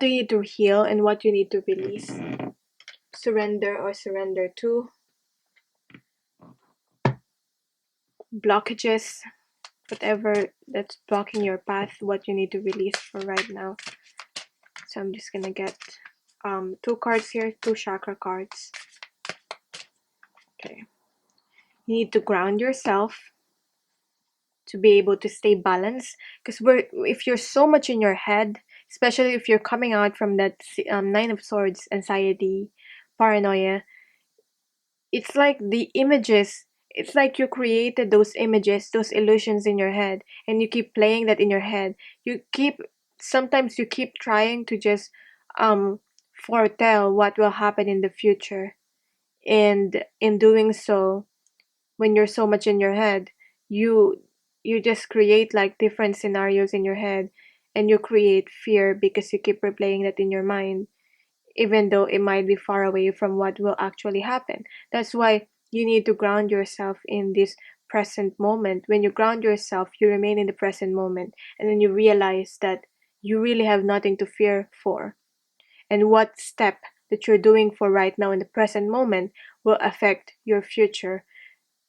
do you need to heal and what you need to release? Surrender or surrender to. Blockages, whatever that's blocking your path, what you need to release for right now. So I'm just gonna get 2 cards here, 2 chakra cards. Okay. You need to ground yourself to be able to stay balanced, because if you're so much in your head, especially if you're coming out from that 9 of swords, anxiety, paranoia, it's like the images, it's like you created those images, those illusions in your head, and you keep playing that in your head. Sometimes you keep trying to just foretell what will happen in the future, and in doing so, when you're so much in your head, you you just create like different scenarios in your head, and you create fear because you keep replaying that in your mind, even though it might be far away from what will actually happen. That's why you need to ground yourself in this present moment. When you ground yourself, you remain in the present moment, and then you realize that you really have nothing to fear for. And what step that you're doing for right now in the present moment will affect your future,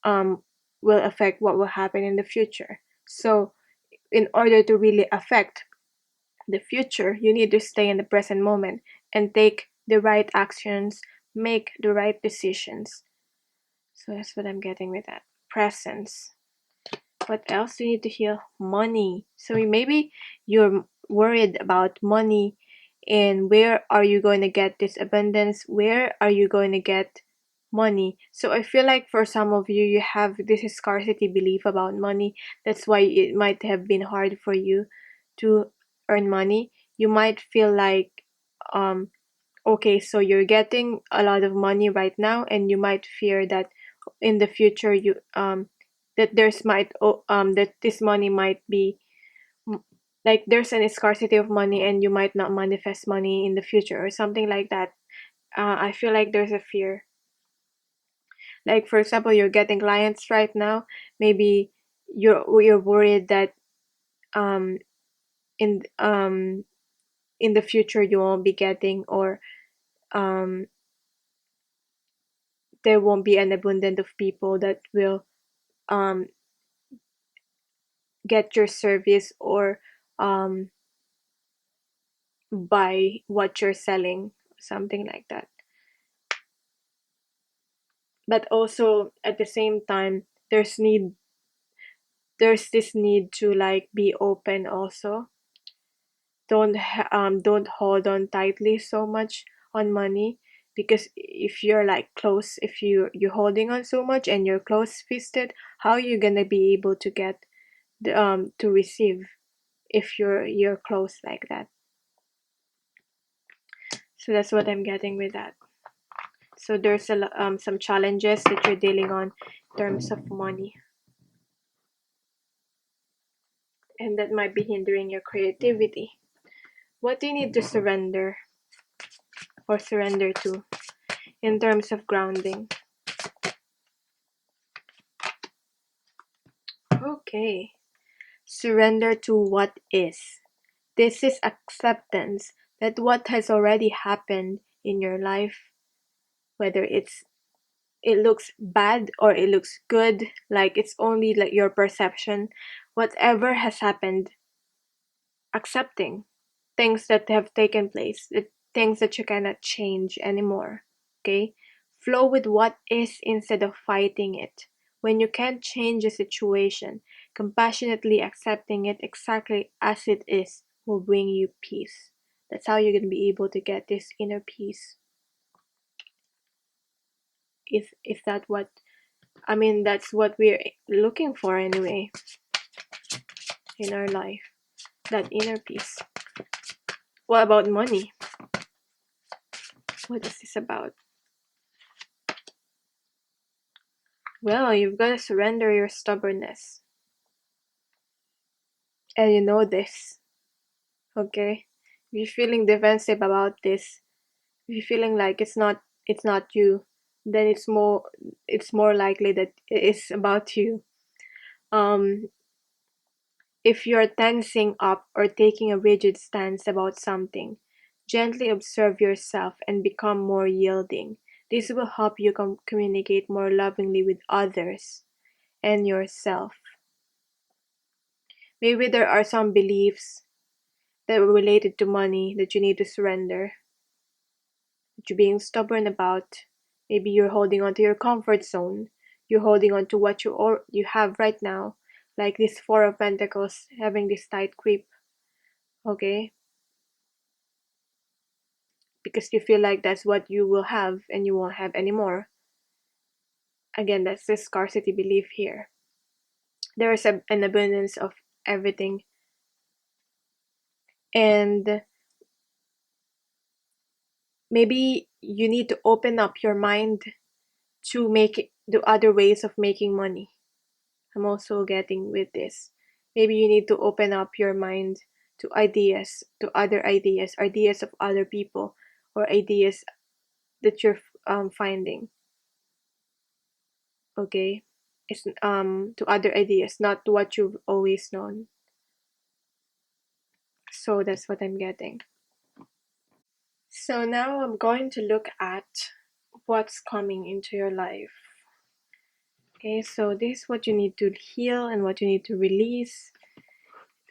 um, will affect what will happen in the future. So, in order to really affect the future, you need to stay in the present moment and take the right actions, make the right decisions. So that's what I'm getting with that. Presence. What else do you need to heal? Money. So maybe you're worried about money, and where are you going to get this abundance? Where are you going to get money? So I feel like for some of you, you have this scarcity belief about money. That's why it might have been hard for you to earn money. You might feel like, okay, so you're getting a lot of money right now, and you might fear that in the future that that this money might be like there's an scarcity of money, and you might not manifest money in the future or something like that. I feel like there's a fear. Like for example, you're getting clients right now. Maybe you're worried that um in um in the future you won't be getting, or um there won't be an abundance of people that will um get your service, or um buy what you're selling, something like that. But also at the same time, there's this need to like be open also. Don't hold on tightly so much on money, because if you're like close, if you're holding on so much and you're close fisted, how are you gonna be able to get to receive if you're close like that? So that's what I'm getting with that. So there's some challenges that you're dealing on in terms of money, and that might be hindering your creativity. What do you need to surrender or surrender to in terms of grounding? Okay. Surrender to what is. This is acceptance that what has already happened in your life, whether it looks bad or it looks good, like it's only like your perception, whatever has happened, accepting things that have taken place, the things that you cannot change anymore. Okay? Flow with what is instead of fighting it. When you can't change a situation, compassionately accepting it exactly as it is will bring you peace. That's how you're going to be able to get this inner peace. If that what I mean, that's what we're looking for anyway in our life. that inner peace. What about money? What is this about? Well, you've got to surrender your stubbornness. And you know this, okay? If you're feeling defensive about this, if you're feeling like it's not you, then it's more likely that it is about you. Um if you're tensing up or taking a rigid stance about something, gently observe yourself and become more yielding. This will help you communicate more lovingly with others and yourself. Maybe there are some beliefs that were related to money that you need to surrender, that you're being stubborn about. Maybe you're holding on to your comfort zone. You're holding on to what you have right now, like this Four of Pentacles having this tight grip, okay? Because you feel like that's what you will have and you won't have anymore. Again, that's the scarcity belief here. There is an abundance of everything, and maybe you need to open up your mind to the other ways of making money. I'm also getting with this. Maybe you need to open up your mind to ideas, to other ideas, ideas of other people, or ideas that you're finding. Okay, it's to other ideas, not to what you've always known. So that's what I'm getting. So now I'm going to look at what's coming into your life. Okay, so this is what you need to heal and what you need to release.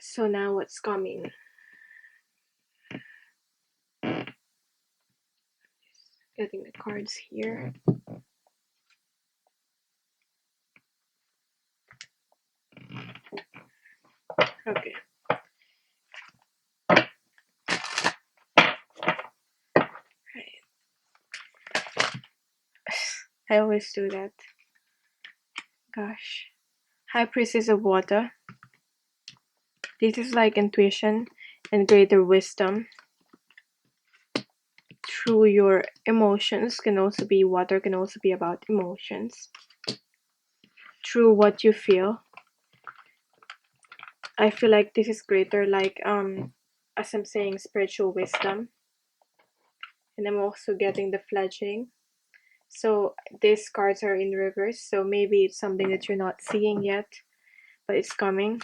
So now what's coming? Getting the cards here. Okay. Right. I always do that. Gosh. High Priestess of Water. This is like intuition and greater wisdom. Through your emotions can also be water, can also be about emotions. Through what you feel. I feel like this is greater, like as I'm saying, spiritual wisdom. And I'm also getting the fledgling. So these cards are in reverse, so maybe it's something that you're not seeing yet, but it's coming.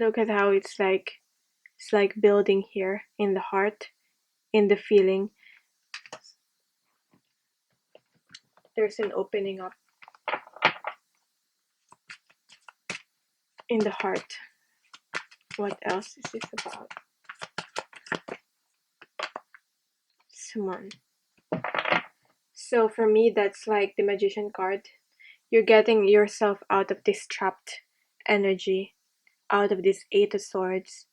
Look at how it's like building here in the heart, in the feeling. There's an opening up in the heart. What else is this about? Someone. So for me, that's like the Magician card. You're getting yourself out of this trapped energy, out of this Eight of Swords.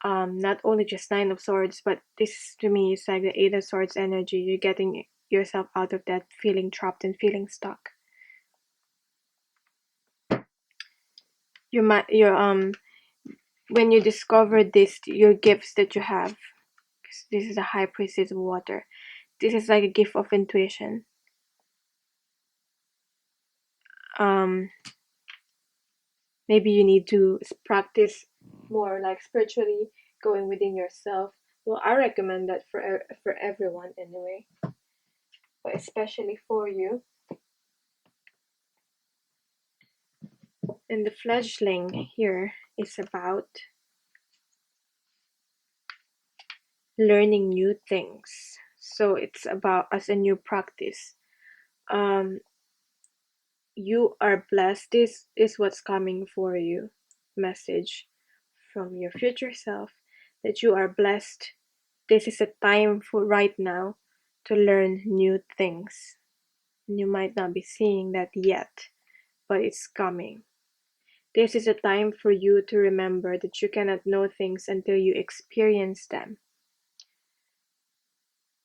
Not only just Nine of Swords, but this to me is like the Eight of Swords energy. You're getting yourself out of that feeling trapped and feeling stuck. When you discover your gifts that you have, this is a High Priestess of Water. This is like a gift of intuition. Maybe you need to practice more, like spiritually going within yourself. Well, I recommend that for everyone anyway, but especially for you. And the fledgling here is about learning new things. So it's about as a new practice. You are blessed. This is what's coming for you. Message from your future self that you are blessed. This is a time for right now to learn new things. And you might not be seeing that yet, but it's coming. This is a time for you to remember that you cannot know things until you experience them.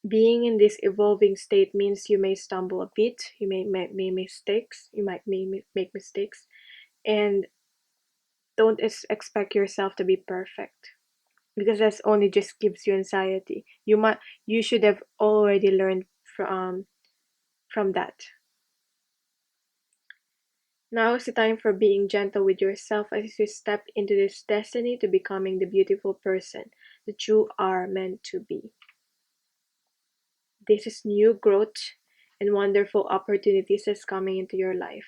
Being in this evolving state means you may stumble a bit, you may make mistakes, and don't expect yourself to be perfect, because that's only just gives you anxiety. You should have already learned from that. Now is the time for being gentle with yourself as you step into this destiny to becoming the beautiful person that you are meant to be. This is new growth and wonderful opportunities that's coming into your life.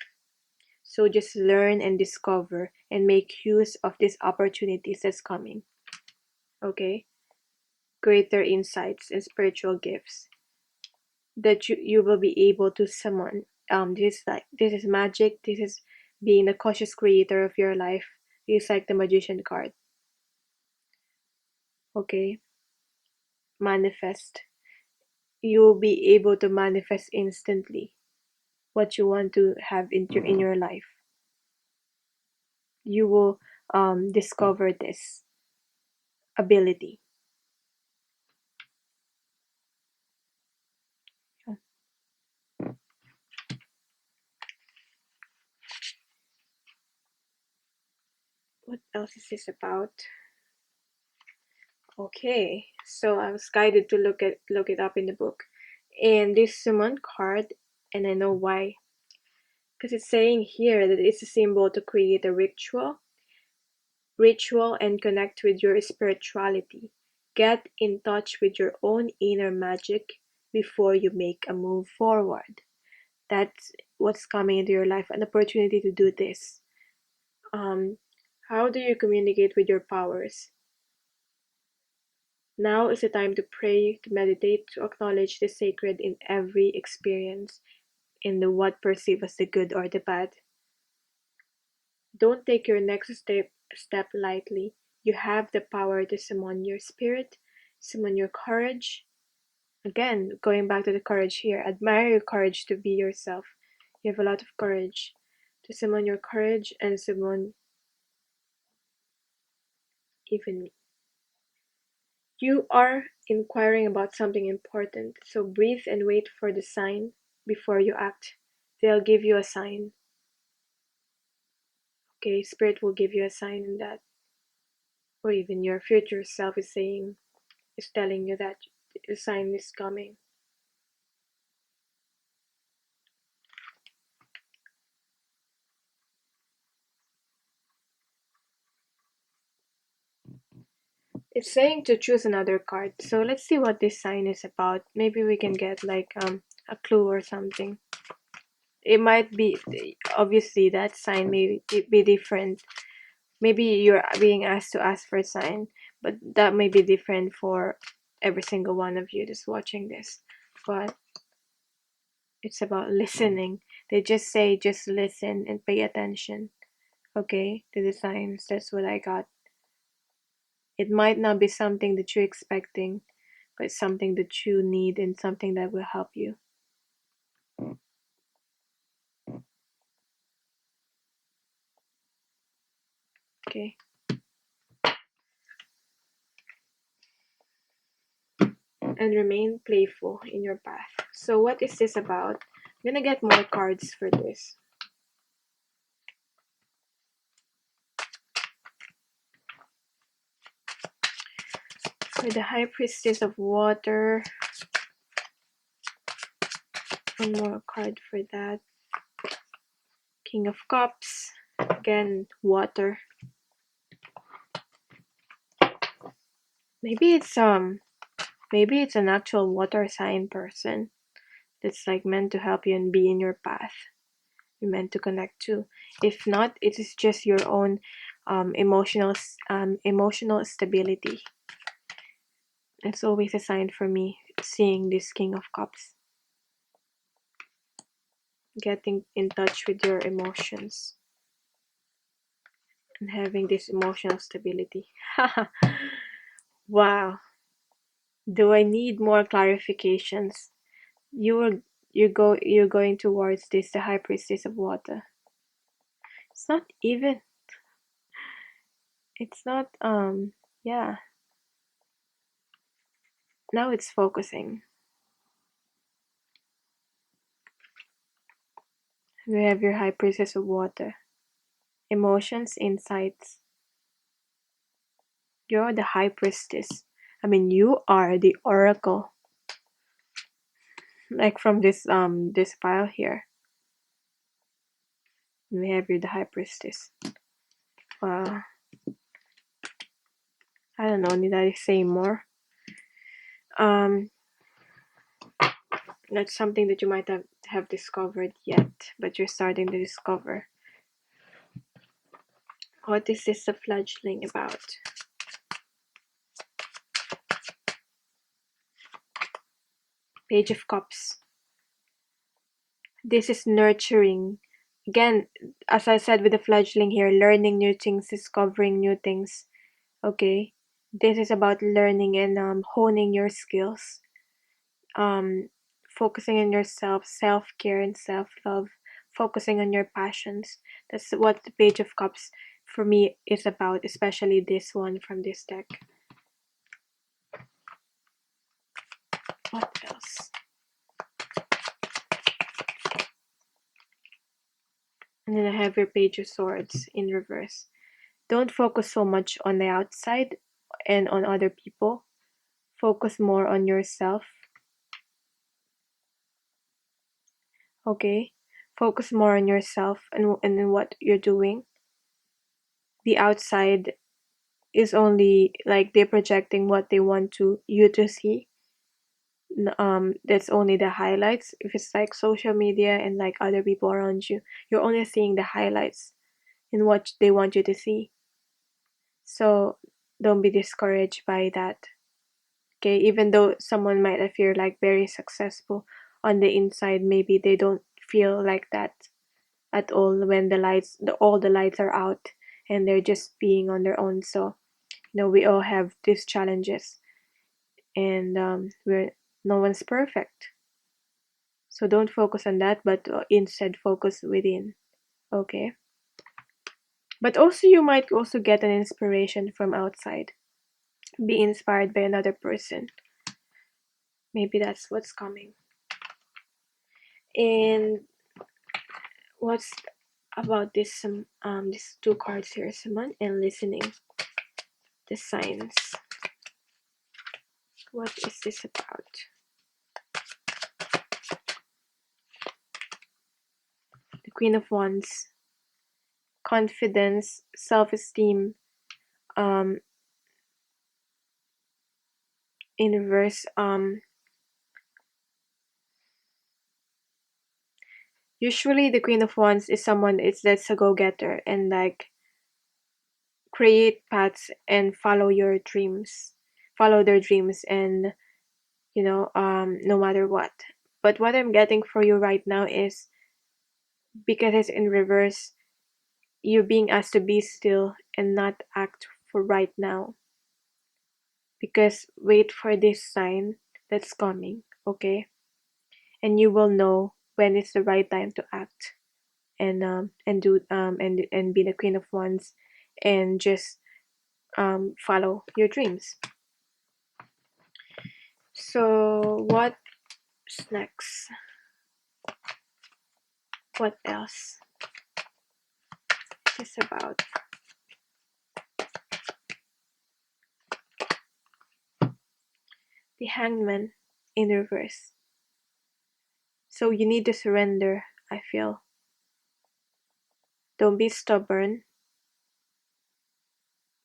So just learn and discover and make use of these opportunities that's coming. Okay? Greater insights and spiritual gifts that you will be able to summon. This is magic. This is being the cautious creator of your life. This is like the magician card. Okay? Manifest. You'll be able to manifest instantly what you want to have in your life. You will discover this ability. What else is this about? Okay, so I was guided to look it up in the book, and this summon card, and I know why, because it's saying here that it's a symbol to create a ritual and connect with your spirituality. Get in touch with your own inner magic before you make a move forward. That's what's coming into your life, an opportunity to do this. Um, how do you communicate with your powers? Now is the time to pray, to meditate, to acknowledge the sacred in every experience, in the what perceived as the good or the bad. Don't take your next step lightly. You have the power to summon your spirit, summon your courage. Again, going back to the courage here, admire your courage to be yourself. You have a lot of courage to summon your courage and summon even me. You are inquiring about something important, so breathe and wait for the sign before you act. They'll give you a sign. Okay, Spirit will give you a sign in that, or even your future self is telling you that the sign is coming. It's saying to choose another card. So let's see what this sign is about. Maybe we can get like a clue or something. It might be, obviously that sign may be different. Maybe you're being asked to ask for a sign, but that may be different for every single one of you that's watching this. But it's about listening. They just say just listen and pay attention. Okay, to the signs. That's what I got. It might not be something that you're expecting, but something that you need and something that will help you. Okay. And remain playful in your path. So what is this about? I'm gonna get more cards for this. For the High Priestess of Water, one more card for that. King of Cups, again water. Maybe it's an actual water sign person that's like meant to help you and be in your path. You're meant to connect to. If not, it is just your own emotional stability. It's always a sign for me seeing this King of Cups. Getting in touch with your emotions and having this emotional stability. Wow. Do I need more clarifications? You're going towards this, the High Priestess of Water. It's not even. It's not yeah. Now it's focusing. We have your High Priestess of Water. emotions, insights. You're the high priestess. I mean, you are the oracle. Like from this file here. We have you the high priestess. Wow. I don't know, need I say more? Um That's something that you might have discovered yet, but you're starting to discover. What is this a fledgling about? Page of Cups. This is nurturing. Again, as I said with the fledgling here, learning new things, discovering new things. Okay, this is about learning and honing your skills. Um, Focusing on yourself, self-care and self-love. Focusing on your passions. That's what the Page of Cups for me is about, especially this one from this deck. What else? And then I have your Page of Swords in reverse. Don't focus so much on the outside and on other people. Focus more on yourself. Okay? Focus more on yourself and what you're doing. The outside is only like they're projecting what they want you to see. That's only the highlights. If it's like social media and like other people around you, you're only seeing the highlights in what they want you to see. So don't be discouraged by that. Okay, even though someone might appear like very successful on the inside, maybe they don't feel like that at all when all the lights are out and they're just being on their own. So we all have these challenges, and we're no one's perfect. So don't focus on that, but instead focus within. Okay. But also you might also get an inspiration from outside. Be inspired by another person. Maybe that's what's coming. And what's about these two cards here, Simon, and listening. The signs. What is this about? The Queen of Wands. Confidence, self-esteem, in reverse. Usually the Queen of Wands is someone that's a go-getter and like create paths and follow your dreams, follow their dreams, and no matter what. But what I'm getting for you right now is, because it's in reverse, you're being asked to be still and not act for right now, because wait for this sign that's coming. Okay, and you will know when it's the right time to act and do and be the Queen of Wands and just follow your dreams. So what's next? What else is about? The Hangman in reverse. So you need to surrender, I feel. Don't be stubborn.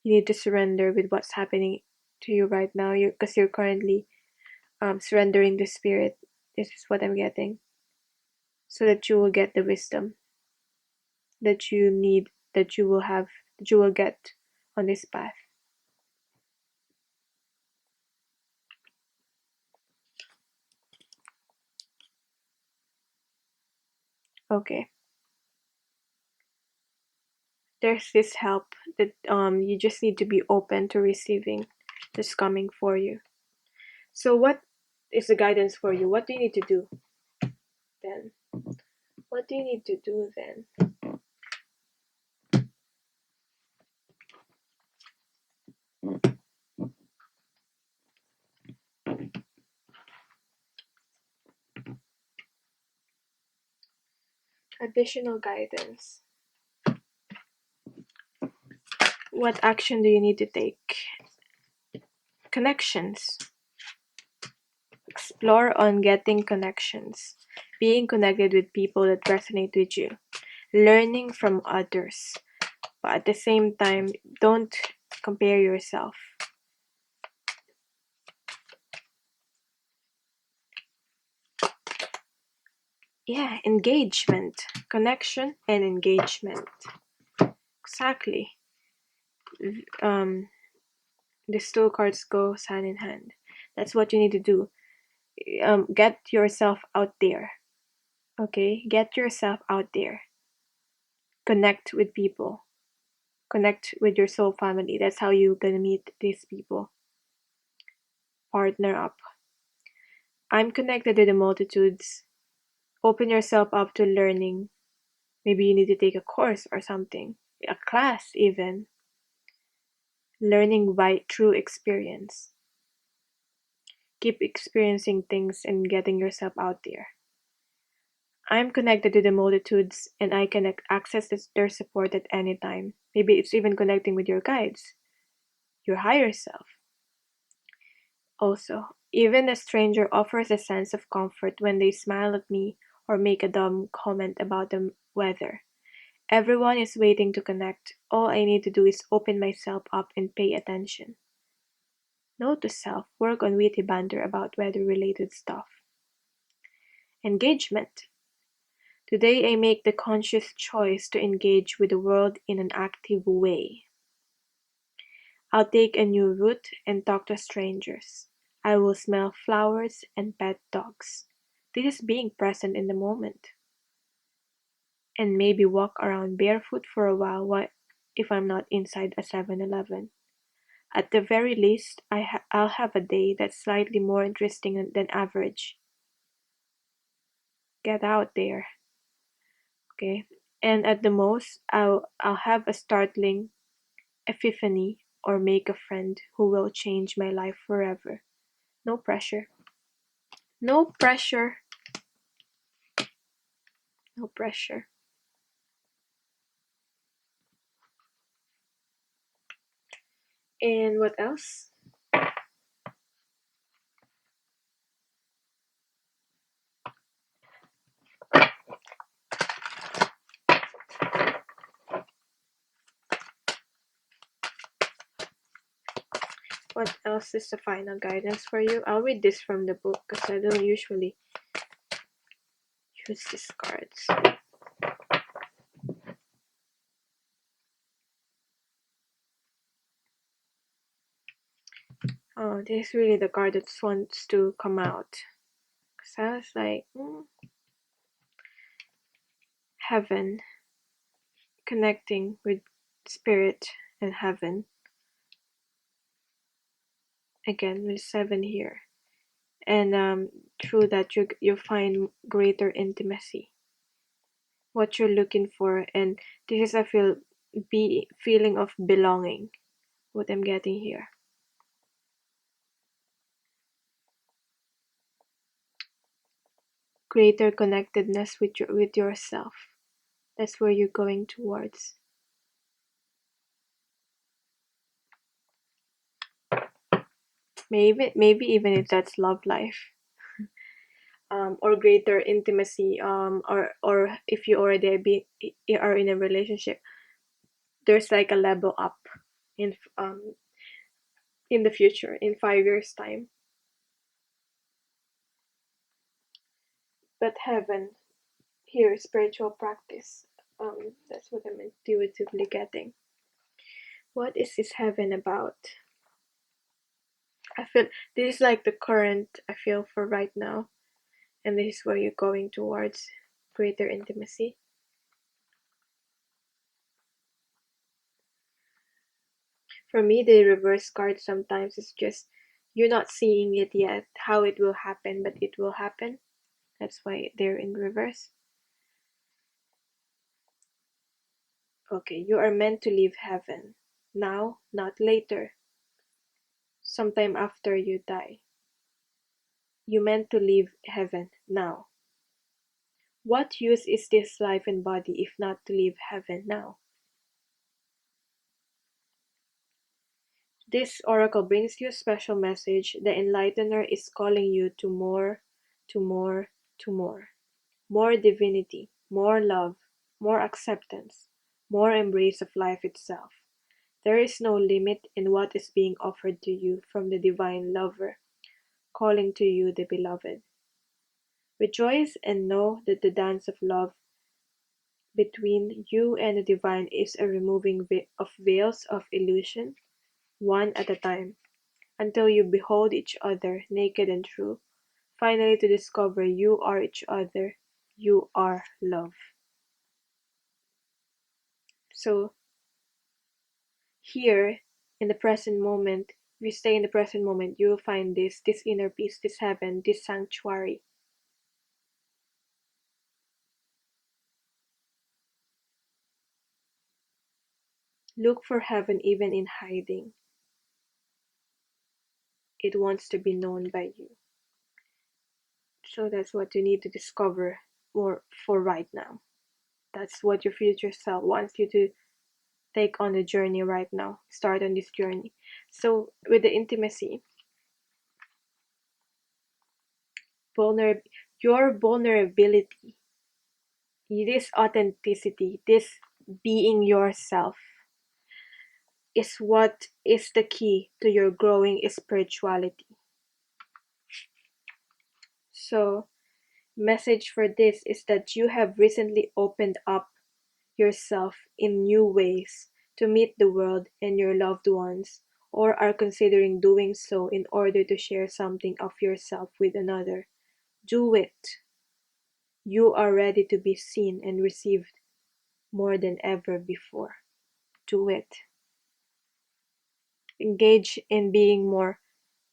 You need to surrender with what's happening to you right now. Because you're currently surrendering the spirit. This is what I'm getting. So that you will get the wisdom that you need, that you will get on this path. Okay. There's this help that you just need to be open to receiving that's coming for you. So what is the guidance for you? What do you need to do then? What do you need to do then? Additional guidance. What action do you need to take? Connections. Explore on getting connections. Being connected with people that resonate with you. Learning from others. But at the same time, don't compare yourself. Yeah, engagement. Connection and engagement. Exactly. Um, these two cards go hand in hand. That's what you need to do. Get yourself out there. Okay? Get yourself out there. Connect with people. Connect with your soul family. That's how you're gonna meet these people. Partner up. I'm connected to the multitudes. Open yourself up to learning. Maybe you need to take a course or something. A class even. Learning by true experience. Keep experiencing things and getting yourself out there. I'm connected to the multitudes and I can access their support at any time. Maybe it's even connecting with your guides, your higher self. Also, even a stranger offers a sense of comfort when they smile at me or make a dumb comment about the weather. Everyone is waiting to connect. All I need to do is open myself up and pay attention. Note to self, work on witty banter about weather related stuff. Engagement. Today I make the conscious choice to engage with the world in an active way. I'll take a new route and talk to strangers. I will smell flowers and pet dogs. This is being present in the moment. And maybe walk around barefoot for a while if I'm not inside a 7-Eleven. At the very least, I'll have a day that's slightly more interesting than average. Get out there, okay? And at the most, I'll have a startling epiphany or make a friend who will change my life forever. No pressure. No pressure. No pressure. And what else? What else is the final guidance for you? I'll read this from the book because I don't usually use these cards. Oh, this is really the card that wants to come out. Because I was like, heaven, connecting with spirit and heaven. Again, with 7 here. And through that, you find greater intimacy. What you're looking for, and this is feeling of belonging. What I'm getting here. Greater connectedness with yourself. That's where you're going towards. Maybe even if that's love life, or greater intimacy, or if you already are in a relationship, there's like a level up in in the future in 5 years time. But heaven here, spiritual practice. That's what I'm intuitively getting. What is this heaven about? I feel this is like the current I feel for right now, and this is where you're going towards greater intimacy. For me, the reverse card sometimes is just you're not seeing it yet, how it will happen, but it will happen. That's why they're in reverse. Okay, you are meant to leave heaven. Now, not later. Sometime after you die. You meant to leave heaven now. What use is this life and body if not to leave heaven now? This oracle brings you a special message. The enlightener is calling you to more, to more, to more. More divinity, more love, more acceptance, more embrace of life itself. There is no limit in what is being offered to you from the divine lover, calling to you the beloved. Rejoice and know that the dance of love between you and the divine is a removing of veils of illusion, one at a time, until you behold each other naked and true, finally to discover you are each other, you are love. So here, in the present moment, if you stay in the present moment, you will find this inner peace, this heaven, this sanctuary. Look for heaven even in hiding. It wants to be known by you. So that's what you need to discover more for right now. That's what your future self wants you to take on the journey right now. Start on this journey. So with the intimacy, your vulnerability, this authenticity, this being yourself is what is the key to your growing spirituality. So message for this is that you have recently opened up yourself in new ways to meet the world and your loved ones, or are considering doing so in order to share something of yourself with another. Do it. You are ready to be seen and received more than ever before. Do it. Engage in being more,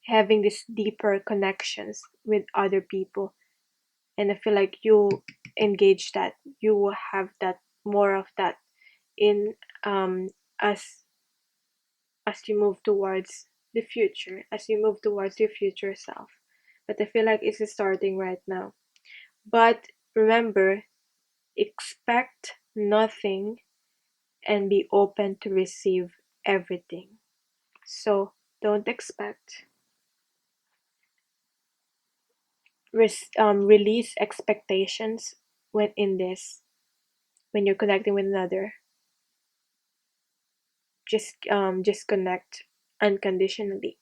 having these deeper connections with other people. And I feel like you engage that, you will have that, more of that in as you move towards the future, as you move towards your future self. But I feel like it's starting right now. But remember, expect nothing and be open to receive everything. So don't expect. Release expectations when in this, when you're connecting with another. Just connect unconditionally,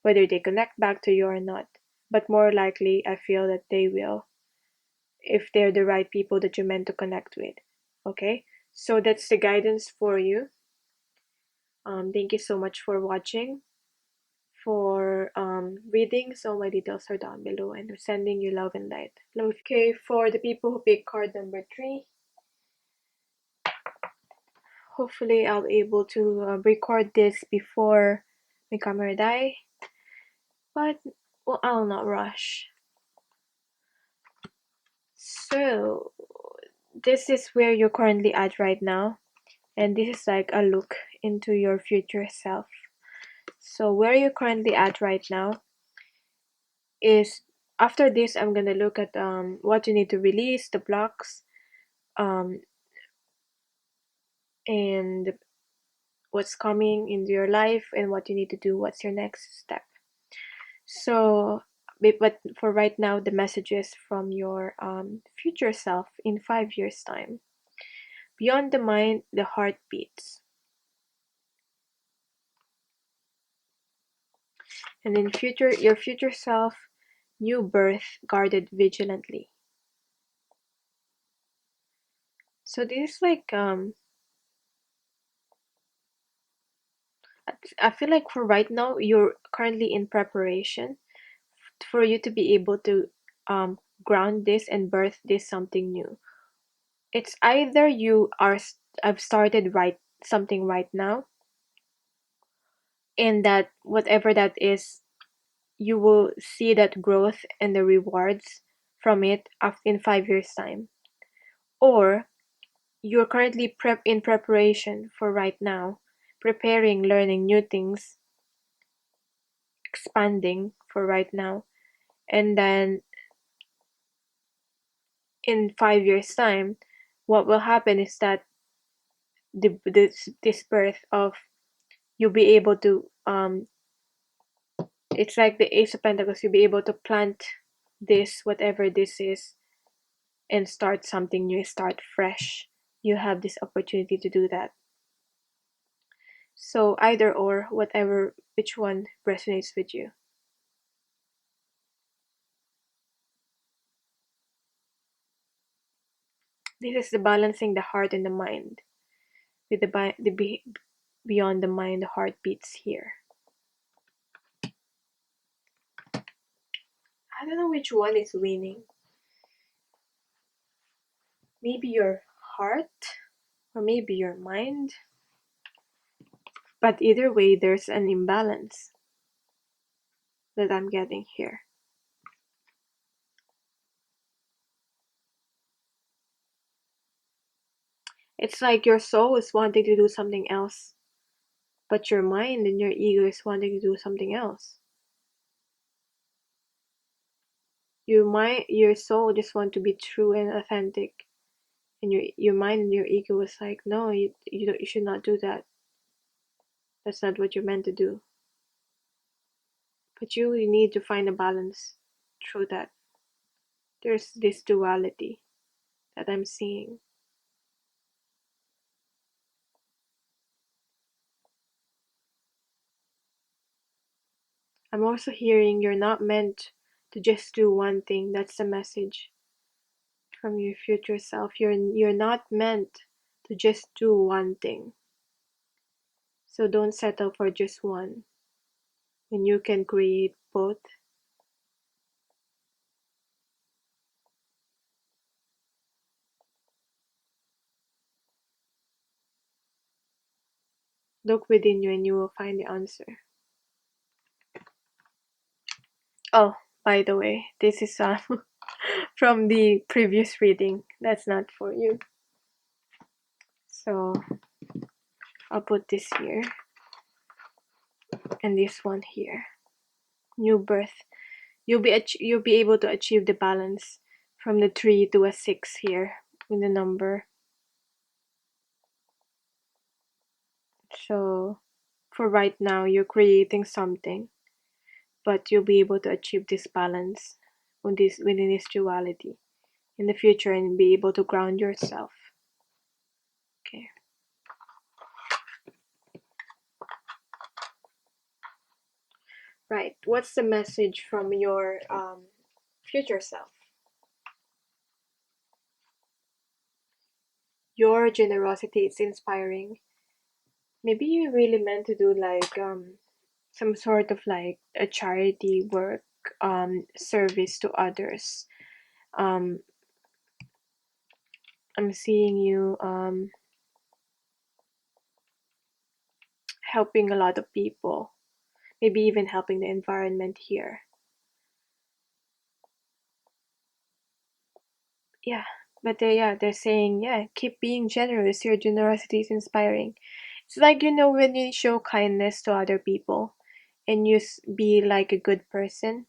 whether they connect back to you or not. But more likely, I feel that they will, if they're the right people that you're meant to connect with. Okay, so that's the guidance for you. Thank you so much for watching, for reading. So my details are down below, and sending you love and light. Okay, for the people who pick card number 3, hopefully I'll be able to record this before my camera die, but well, I'll not rush. So this is where you're currently at right now, and this is like a look into your future self. So where you're currently at right now is, after this I'm gonna look at what you need to release, the blocks, um and what's coming into your life and what you need to do, what's your next step. So but for right now, the messages from your future self in 5 years time. Beyond the mind, the heart beats. And in your future self, new birth guarded vigilantly. So this is like I feel like for right now you're currently in preparation for you to be able to ground this and birth this something new. It's either you are I've started right something right now, and that whatever that is, you will see that growth and the rewards from it in 5 years time, or you're currently in preparation for right now, preparing, learning new things, expanding for right now, and then in 5 years time, what will happen is that this birth of you'll be able to it's like the Ace of Pentacles, you'll be able to plant this, whatever this is, and start something new, start fresh. You have this opportunity to do that. So either or, whatever, which one resonates with you. This is the balancing the heart and the mind. With beyond the mind, the heart beats here. I don't know which one is winning. Maybe your heart, or maybe your mind. But either way, there's an imbalance that I'm getting here. It's like your soul is wanting to do something else, but your mind and your ego is wanting to do something else. Your soul just want to be true and authentic, and your mind and your ego is like, no, you should not do that. That's not what you're meant to do. But you need to find a balance through that. There's this duality that I'm seeing. I'm also hearing you're not meant to just do one thing. That's the message from your future self. You're not meant to just do one thing. So don't settle for just one. When you can create both. Look within you and you will find the answer. Oh, by the way, this is from the previous reading. That's not for you. So I'll put this here and this one here. New birth. You'll be able to achieve the balance from the 3 to a 6 here with the number. So for right now, you're creating something, but you'll be able to achieve this balance within this duality in the future and be able to ground yourself. Okay. Right. What's the message from your future self? Your generosity is inspiring. Maybe you really meant to do like some sort of like a charity work, service to others. I'm seeing you helping a lot of people, maybe even helping the environment here. Yeah, but they're saying, yeah, keep being generous. Your generosity is inspiring. It's like, when you show kindness to other people and you be like a good person,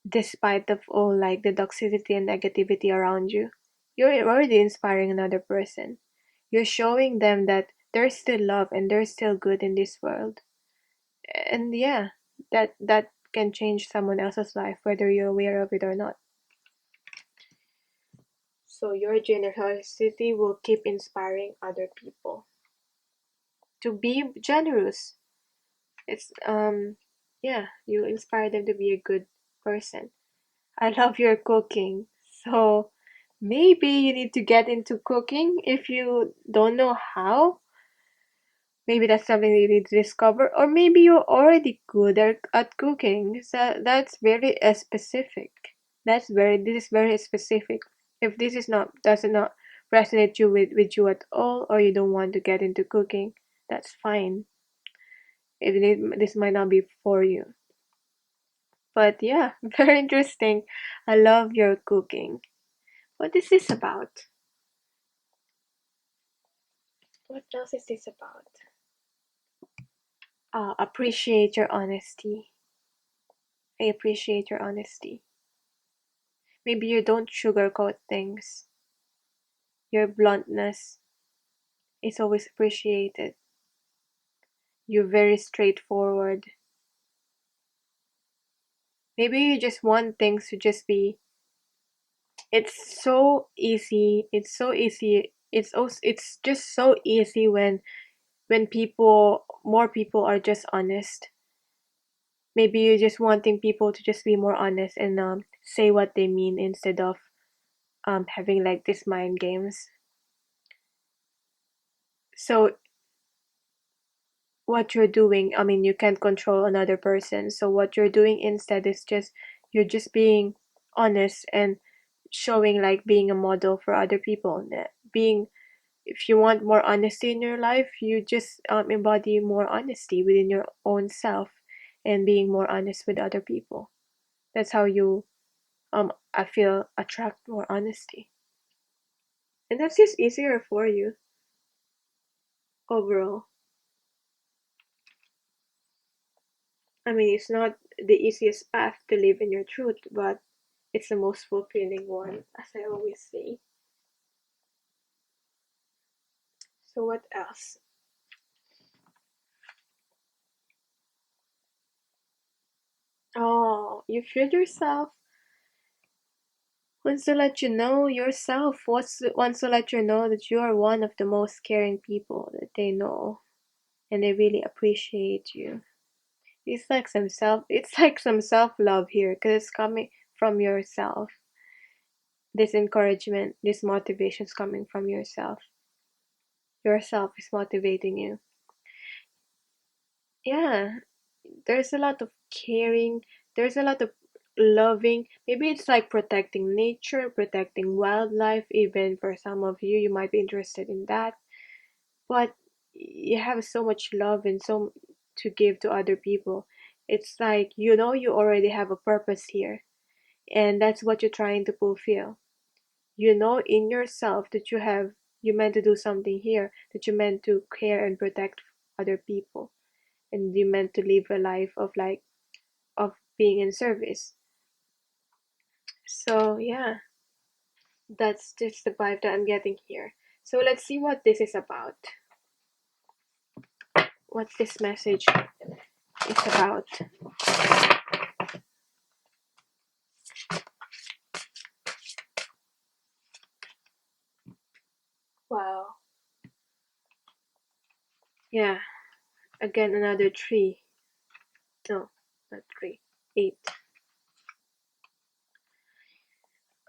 despite of all like the toxicity and negativity around you, you're already inspiring another person. You're showing them that there's still love and there's still good in this world. And yeah, that can change someone else's life, whether you're aware of it or not. So your generosity will keep inspiring other people to be generous. It's yeah, you inspire them to be a good person. I love your cooking. So maybe you need to get into cooking if you don't know how. Maybe that's something you need to discover, or maybe you're already good at cooking. So that's very specific. This is very specific. If this is not does not resonate with you at all, or you don't want to get into cooking, that's fine. This might not be for you. But yeah, very interesting. I love your cooking. What is this about? What else is this about? Appreciate your honesty. I appreciate your honesty. Maybe you don't sugarcoat things. Your bluntness is always appreciated. You're very straightforward. Maybe you just want things to just be. It's so easy. It's so easy. It's just so easy when more people are just honest. Maybe you're just wanting people to just be more honest and say what they mean instead of having like this mind games. So what you're doing, I mean, you can't control another person. So what you're doing instead is just you're just being honest and showing like being a model for other people. Being if you want more honesty in your life, you just embody more honesty within your own self and being more honest with other people. That's how you I feel attract more honesty. And that's just easier for you overall. I mean, it's not the easiest path to live in your truth, but it's the most fulfilling one, as I always say. So, what else? Oh, you feel yourself wants to let you know yourself, wants to let you know that you are one of the most caring people that they know and they really appreciate you. It's like some self love here because it's coming from yourself. This encouragement, this motivation is coming from yourself. Yourself is motivating you. Yeah, there's a lot of caring, there's a lot of loving. Maybe it's like protecting nature, protecting wildlife. Even for some of you, you might be interested in that. But you have so much love and so to give to other people. It's like you already have a purpose here, and that's what you're trying to fulfill. You know in yourself that you meant to do something here, that you meant to care and protect other people, and you meant to live a life of being in service. So yeah, that's just the vibe that I'm getting here. So let's see what this is about. What this message is about. Wow. Yeah. Again, another tree. No, not three. Eight.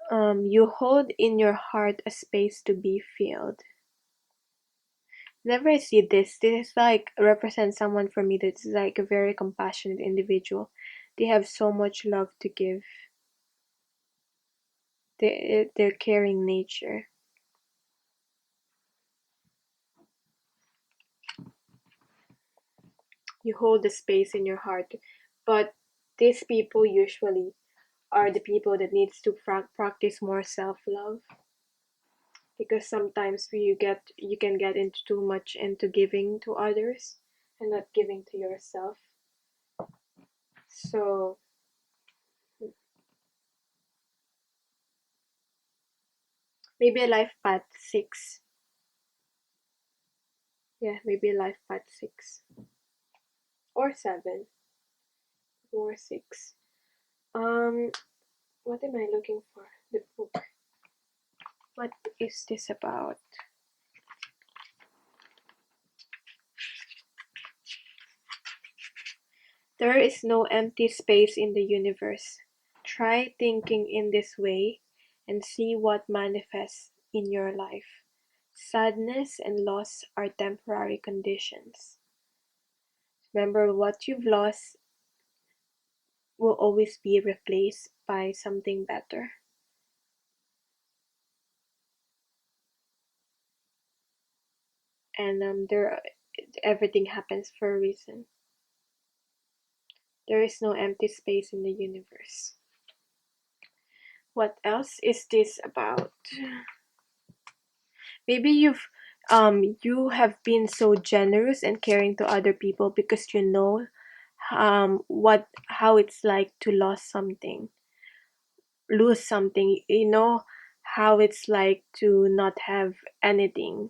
You hold in your heart a space to be filled. Whenever I see this is like represents someone for me that's like a very compassionate individual. They have so much love to give. Their caring nature. You hold the space in your heart, but these people usually are the people that needs to practice more self-love, because sometimes you can get into too much into giving to others and not giving to yourself. So maybe a life path 6. Yeah, maybe a life path 6 or 7 or 6. um what am I looking for? The book. What is this about? There is no empty space in the universe. Try thinking in this way and see what manifests in your life. Sadness and loss are temporary conditions. Remember, what you've lost will always be replaced by something better. And everything happens for a reason. There is no empty space in the universe. What else is this about? Maybe you have been so generous and caring to other people because you know what how it's like to lose something. You know how it's like to not have anything,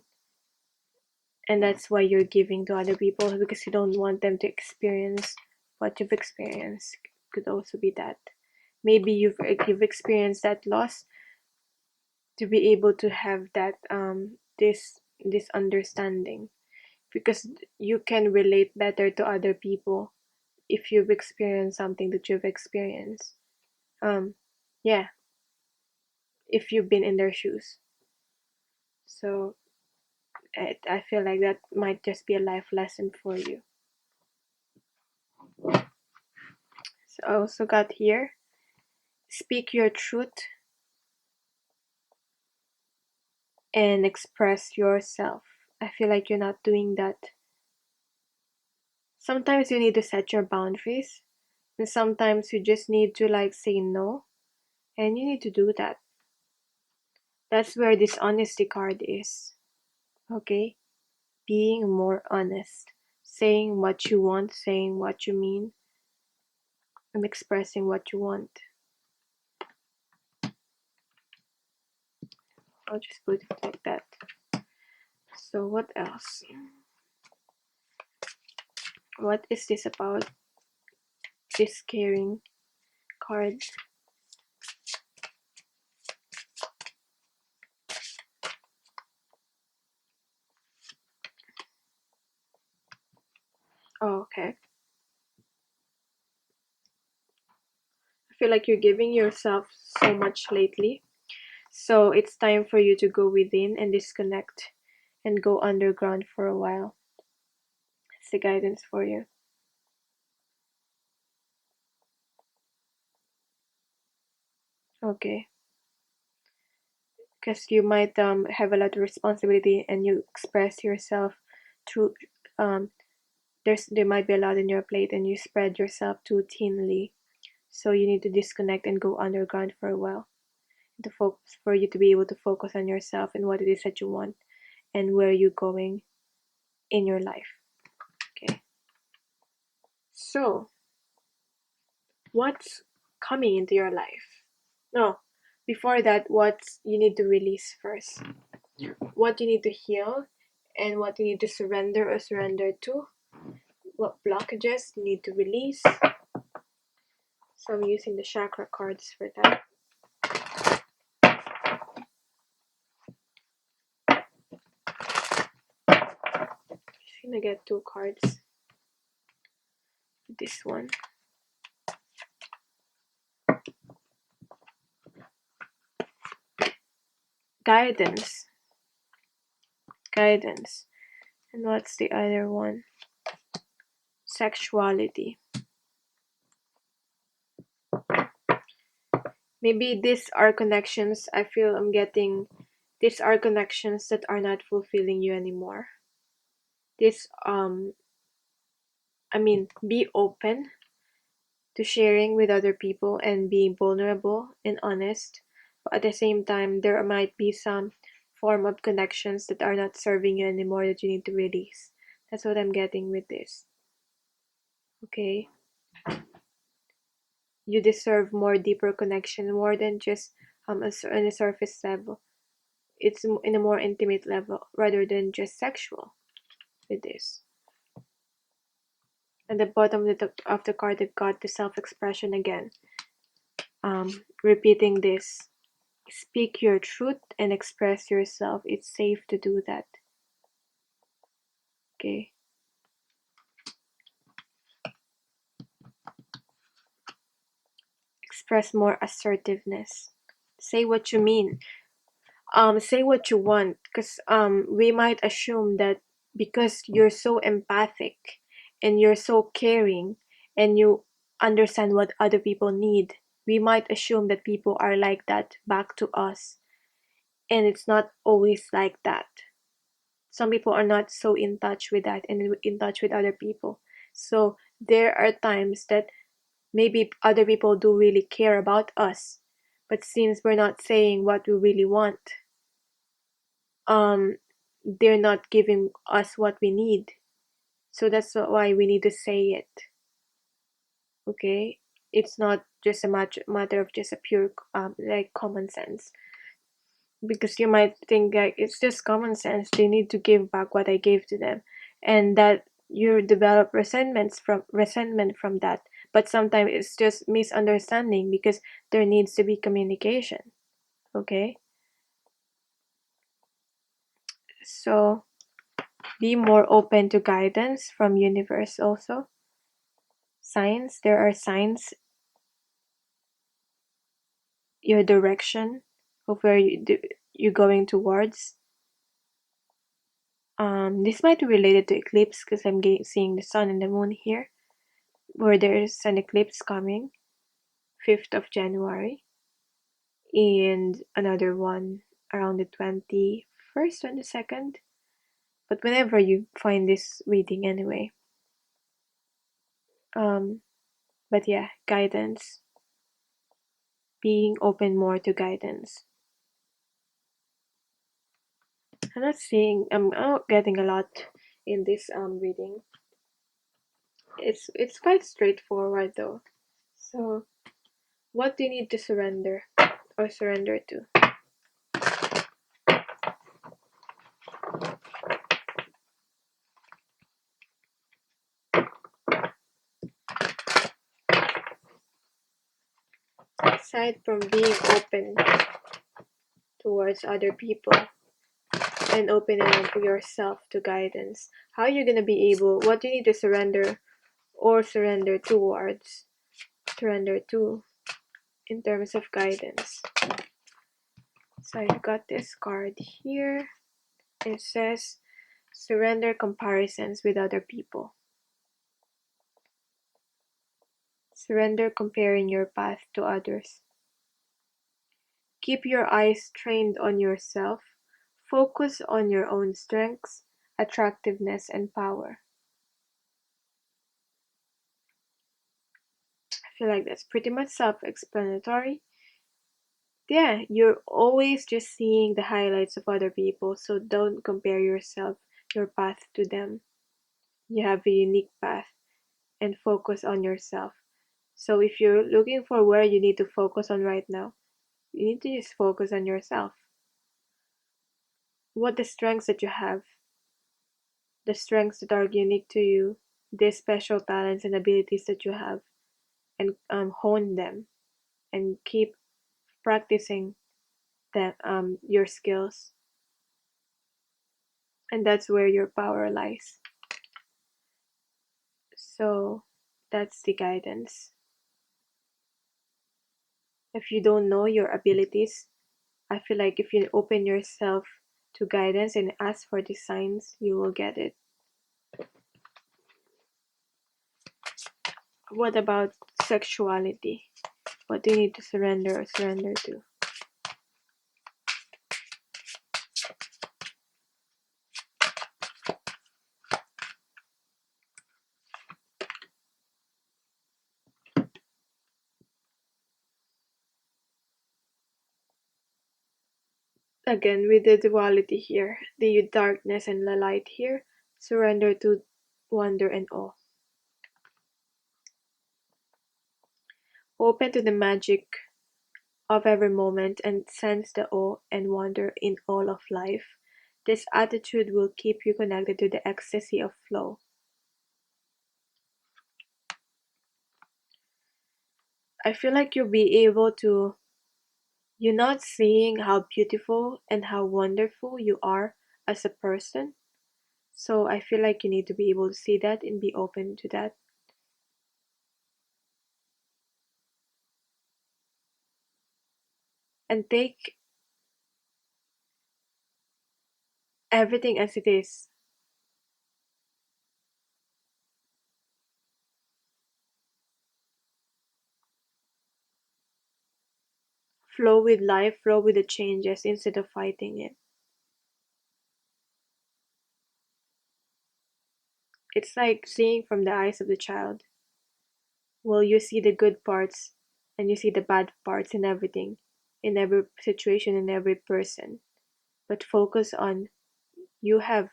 and that's why you're giving to other people, because you don't want them to experience what you've experienced. Could also be that maybe you've experienced that loss to be able to have that this understanding, because you can relate better to other people if you've experienced something that you've experienced. Yeah, if you've been in their shoes. So I feel like that might just be a life lesson for you. So I also got here, speak your truth and express yourself. I feel like you're not doing that. Sometimes you need to set your boundaries, and sometimes you just need to like say no, and you need to do that. That's where this honesty card is. Okay? Being more honest, saying what you want, saying what you mean, and expressing what you want. I'll just put it like that. So what else? What is this about? This caring card. Oh, okay. I feel like you're giving yourself so much lately. So it's time for you to go within and disconnect and go underground for a while. It's the guidance for you. Okay. Because you might have a lot of responsibility and you express yourself through there might be a lot in your plate and you spread yourself too thinly. So you need to disconnect and go underground for a while. To focus, for you to be able to focus on yourself and what it is that you want and where you're going in your life. Okay. So what's coming into your life? No, before that, what you need to release first. What you need to heal and what you need to surrender or surrender to. What blockages you need to release. So I'm using the chakra cards for that. Just gonna get 2 cards. This one. Guidance. Guidance. And what's the other one? Sexuality. Maybe these are connections. I feel I'm getting, these are connections that are not fulfilling you anymore. This be open to sharing with other people and being vulnerable and honest. But at the same time, there might be some form of connections that are not serving you anymore that you need to release. That's what I'm getting with this. Okay? You deserve more deeper connection, more than just on a surface level. It's in a more intimate level rather than just sexual with this. At the bottom of the card, they've got the self-expression again. Repeating this. Speak your truth and express yourself. It's safe to do that. Okay. Express more assertiveness. Say what you mean. Say what you want, because we might assume that because you're so empathic and you're so caring and you understand what other people need, we might assume that people are like that back to us, and it's not always like that. Some people are not so in touch with that and in touch with other people. So there are times that maybe other people do really care about us, but since we're not saying what we really want, they're not giving us what we need. So that's why we need to say it. Okay? It's not just a matter of just a pure like common sense. because you might think like it's just common sense, they need to give back what I gave to them, and that you develop resentment from that. But sometimes it's just misunderstanding because there needs to be communication. Okay, so be more open to guidance from universe. Also signs, there are signs, your direction of where you're going towards. This might be related to eclipse because I'm seeing the sun and the moon here, where there's an eclipse coming 5th of January, and another one around the 21st, 22nd. But whenever you find this reading anyway. But yeah, guidance. Being open more to guidance. I'm not seeing, I'm not getting a lot in this reading. It's quite straightforward though. So, what do you need to surrender or surrender to? Aside from being open towards other people and opening up yourself to guidance, how are you gonna be able? What do you need to surrender or surrender towards? Surrender to in terms of guidance. So I've got this card here. It says surrender comparisons with other people. Surrender comparing your path to others. Keep your eyes trained on yourself. Focus on your own strengths, attractiveness, and power. I feel like that's pretty much self-explanatory. Yeah, you're always just seeing the highlights of other people, so don't compare your path to them. You have a unique path and focus on yourself. So if you're looking for where you need to focus on right now, you need to just focus on yourself. What the strengths that you have, the strengths that are unique to you, the special talents and abilities that you have, and hone them and keep practicing that your skills, and that's where your power lies. So that's the guidance. If you don't know your abilities, I feel like if you open yourself to guidance and ask for the signs, you will get it. What about sexuality? What do you need to surrender or surrender to? Again, with the duality here, the darkness and the light here, surrender to wonder and awe. Open to the magic of every moment and sense the awe and wonder in all of life. This attitude will keep you connected to the ecstasy of flow. I feel like you'll be able to, you're not seeing how beautiful and how wonderful you are as a person. So I feel like you need to be able to see that and be open to that. And take everything as it is. Flow with life, flow with the changes instead of fighting it. It's like seeing from the eyes of the child. Well, you see the good parts and you see the bad parts in everything, in every situation, in every person. But focus on, you have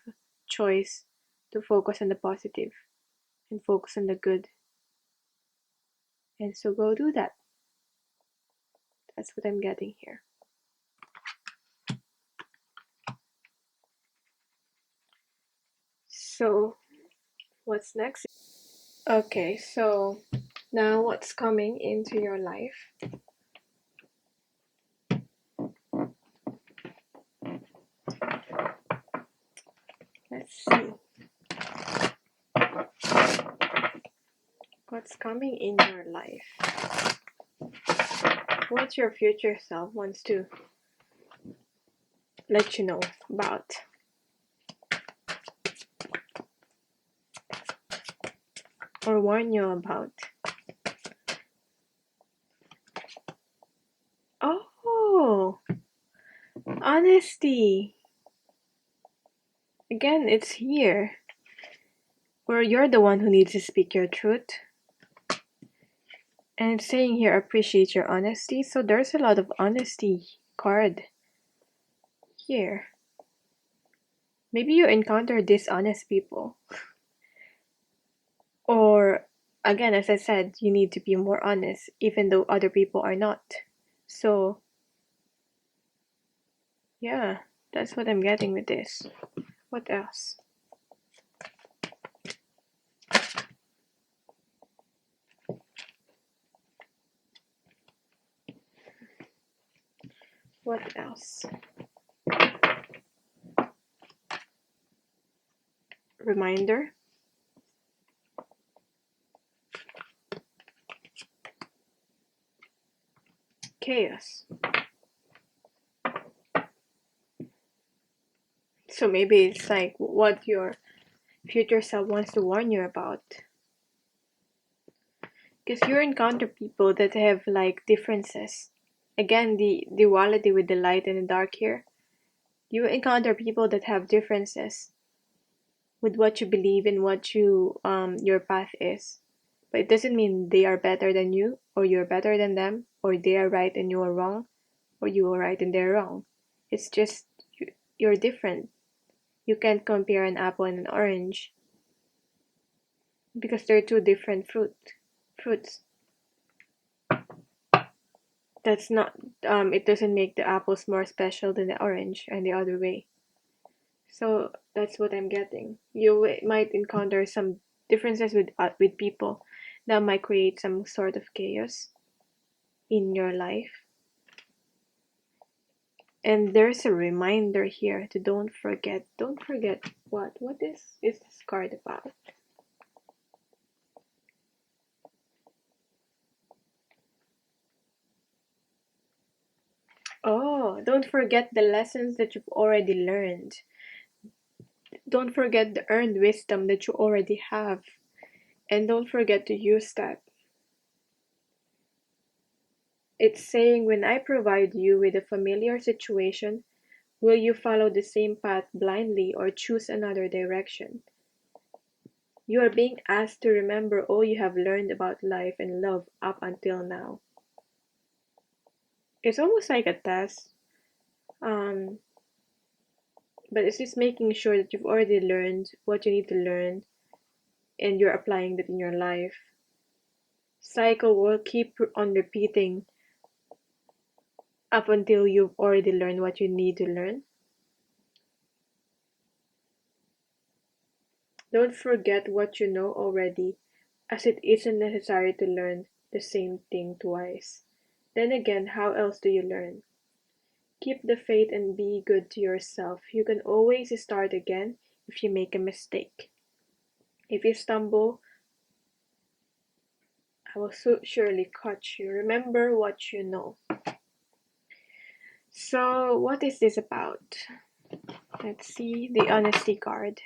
choice to focus on the positive and focus on the good. And so go do that. That's what I'm getting here. So what's next? Okay, so now what's coming into your life? Let's see. What's coming in your life? What your future self wants to let you know about? Or warn you about? Oh, honesty. Again, it's here. Where you're the one who needs to speak your truth. And it's saying here, appreciate your honesty. So there's a lot of honesty card here. Maybe you encounter dishonest people. Or, again, as I said, you need to be more honest, even though other people are not. So, yeah, that's what I'm getting with this. What else? What else? Reminder. Chaos. So maybe it's like what your future self wants to warn you about. Because you encounter people that have like differences. Again, the duality with the light and the dark here. You encounter people that have differences with what you believe and what your path is. But it doesn't mean they are better than you, or you're better than them, or they are right and you are wrong, or you are right and they're wrong. It's just you're different. You can't compare an apple and an orange because they're two different fruits. That's not it doesn't make the apples more special than the orange and the other way. So that's what I'm getting. You might encounter some differences with people that might create some sort of chaos in your life. And there's a reminder here to don't forget what is this card about? Oh, don't forget the lessons that you've already learned. Don't forget the earned wisdom that you already have. And don't forget to use that. It's saying, when I provide you with a familiar situation, will you follow the same path blindly or choose another direction? You are being asked to remember all you have learned about life and love up until now. It's almost like a test, um, but it's just making sure that you've already learned what you need to learn and you're applying that in your life. Cycle will keep on repeating up until you've already learned what you need to learn. Don't forget what you know already, as it isn't necessary to learn the same thing twice. Then again, how else do you learn? Keep the faith and be good to yourself. You can always start again if you make a mistake. If you stumble, I will surely catch you. Remember what you know. So, what is this about? Let's see the honesty card.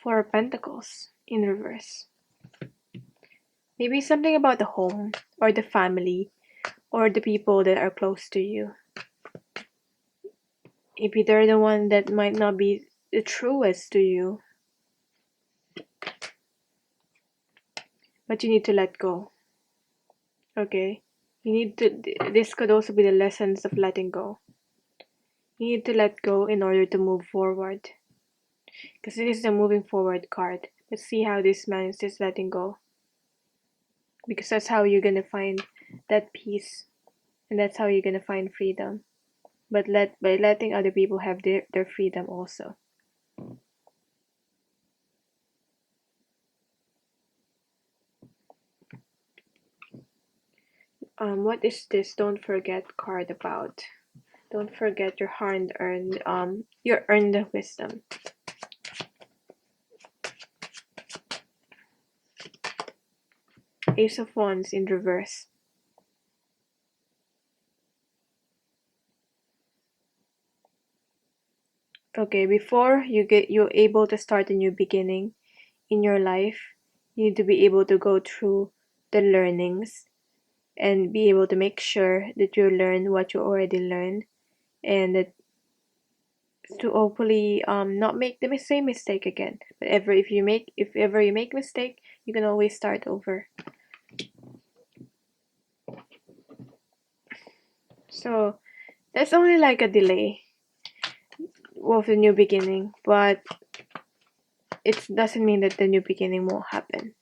Four of Pentacles in reverse. Maybe something about the home or the family or the people that are close to you. Maybe they're the one that might not be the truest to you, but you need to let go. Okay? You need to, this could also be the lessons of letting go. You need to let go in order to move forward. Because this is the moving forward card. Let's see how this man is just letting go. Because that's how you're gonna find that peace. and that's how you're gonna find freedom. But by letting other people have their freedom also. What is this don't forget card about? Don't forget your your earned wisdom. Ace of Wands in reverse. Okay, before you're able to start a new beginning in your life, you need to be able to go through the learnings and be able to make sure that you learn what you already learned, and that to hopefully not make the same mistake again. But if ever you make mistake, you can always start over. So that's only like a delay of the new beginning, but it doesn't mean that the new beginning won't happen.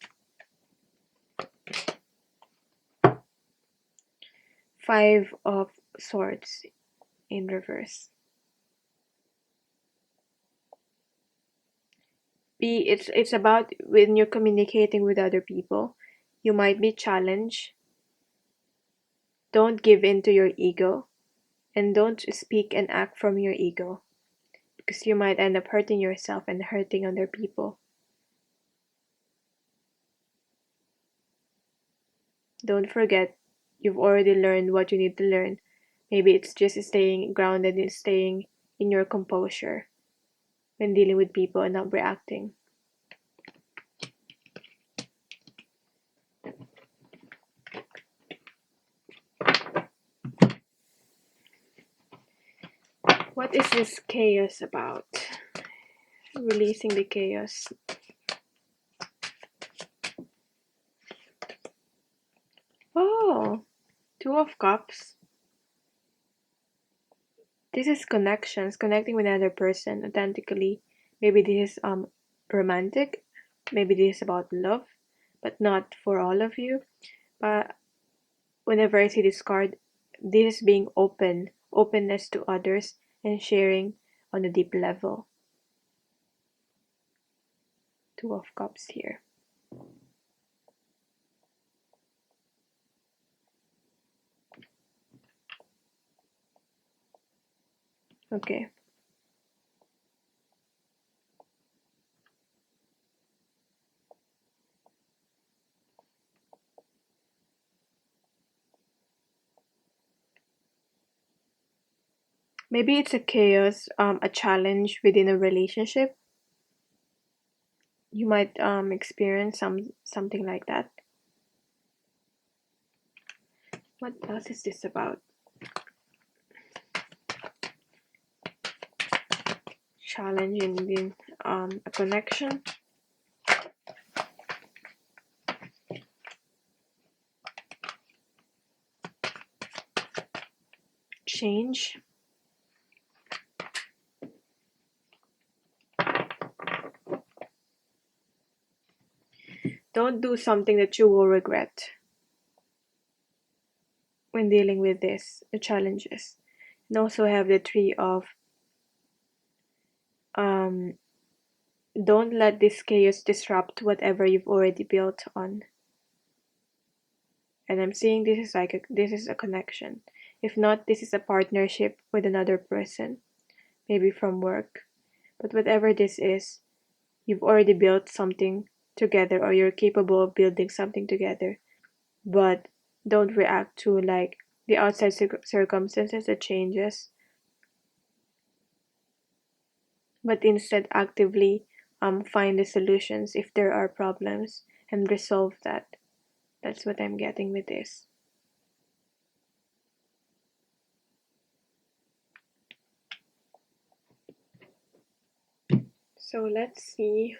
Five of Swords in reverse. It's about when you're communicating with other people, you might be challenged. Don't give in to your ego, and don't speak and act from your ego, because you might end up hurting yourself and hurting other people. Don't forget, you've already learned what you need to learn. Maybe it's just staying grounded and staying in your composure when dealing with people and not reacting. What is this chaos about? Releasing the chaos. Oh, Two of Cups. This is connections, connecting with another person authentically. Maybe this is romantic. Maybe this is about love, but not for all of you. But whenever I see this card, this is being openness to others and sharing on a deep level. Two of Cups here. Okay. Maybe it's a chaos, a challenge within a relationship. You might experience something like that. What else is this about? Challenge in a connection. Change. Don't do something that you will regret when dealing with the challenges. And also have the Three of don't let this chaos disrupt whatever you've already built on. And I'm seeing this is a connection. If not, this is a partnership with another person, maybe from work. But whatever this is, you've already built something together, or you're capable of building something together. But don't react to like the outside circumstances that changes, but instead actively find the solutions if there are problems and resolve that. That's what I'm getting with this. So let's see.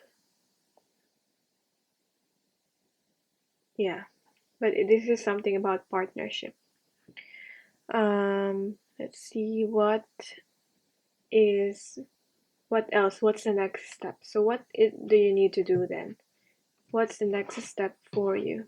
Yeah, but this is something about partnership. Let's see what else? What's the next step? So do you need to do then? What's the next step for you?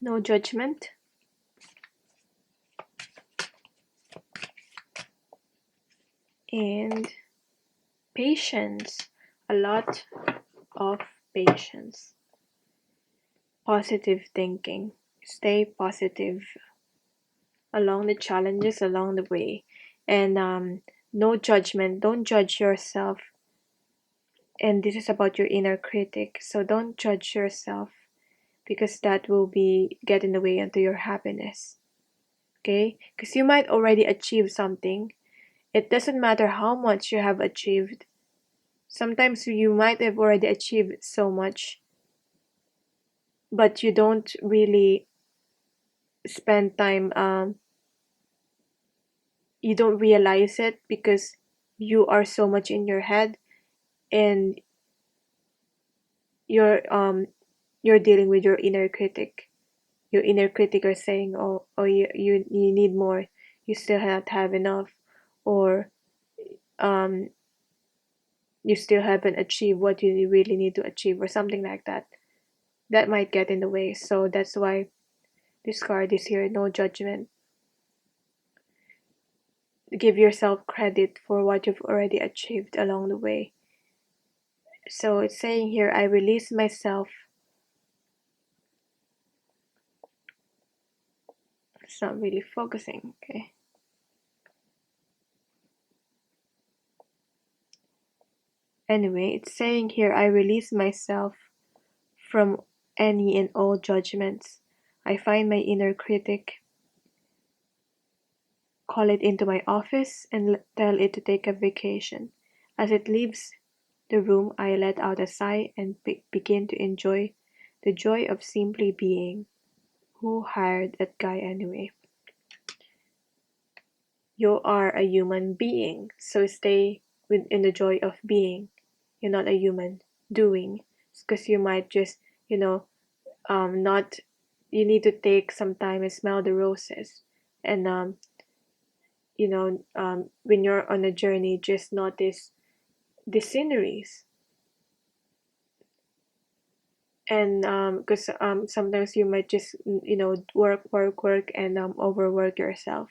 no judgment, and patience, a lot of patience, positive thinking, stay positive along the challenges along the way, and no judgment, don't judge yourself. And this is about your inner critic, so don't judge yourself because that will be get in the way into your happiness. Okay, because you might already achieve something. It doesn't matter how much you have achieved. Sometimes you might have already achieved so much, but you don't really spend time, you don't realize it because you are so much in your head, and you're you're dealing with your inner critic. Your inner critic are saying, oh, you need more, you still not have enough, or um you still haven't achieved what you really need to achieve, or something like that. That might get in the way. So that's why this card is here, no judgment. Give yourself credit for what you've already achieved along the way. So it's saying here, I release myself. It's not really focusing, okay. Anyway, it's saying here, I release myself from any and all judgments. I find my inner critic, call it into my office, and tell it to take a vacation. As it leaves the room, I let out a sigh and begin to enjoy the joy of simply being. Who hired that guy anyway? You are a human being, so stay in the joy of being. You're not a human doing, because you might just, not. You need to take some time and smell the roses, and when you're on a journey, just notice the sceneries, and because sometimes you might just work and overwork yourself,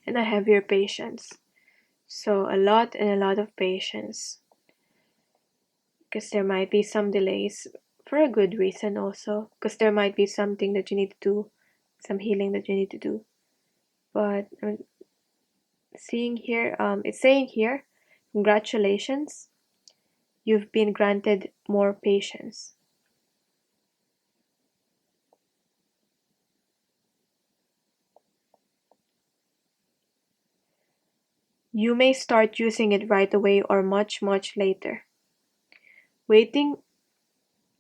and I have your patience. So a lot and a lot of patience, because there might be some delays for a good reason also, because there might be something that you need to do, some healing that you need to do. But seeing here, it's saying here, congratulations, you've been granted more patience. You may start using it right away or much, much later. Waiting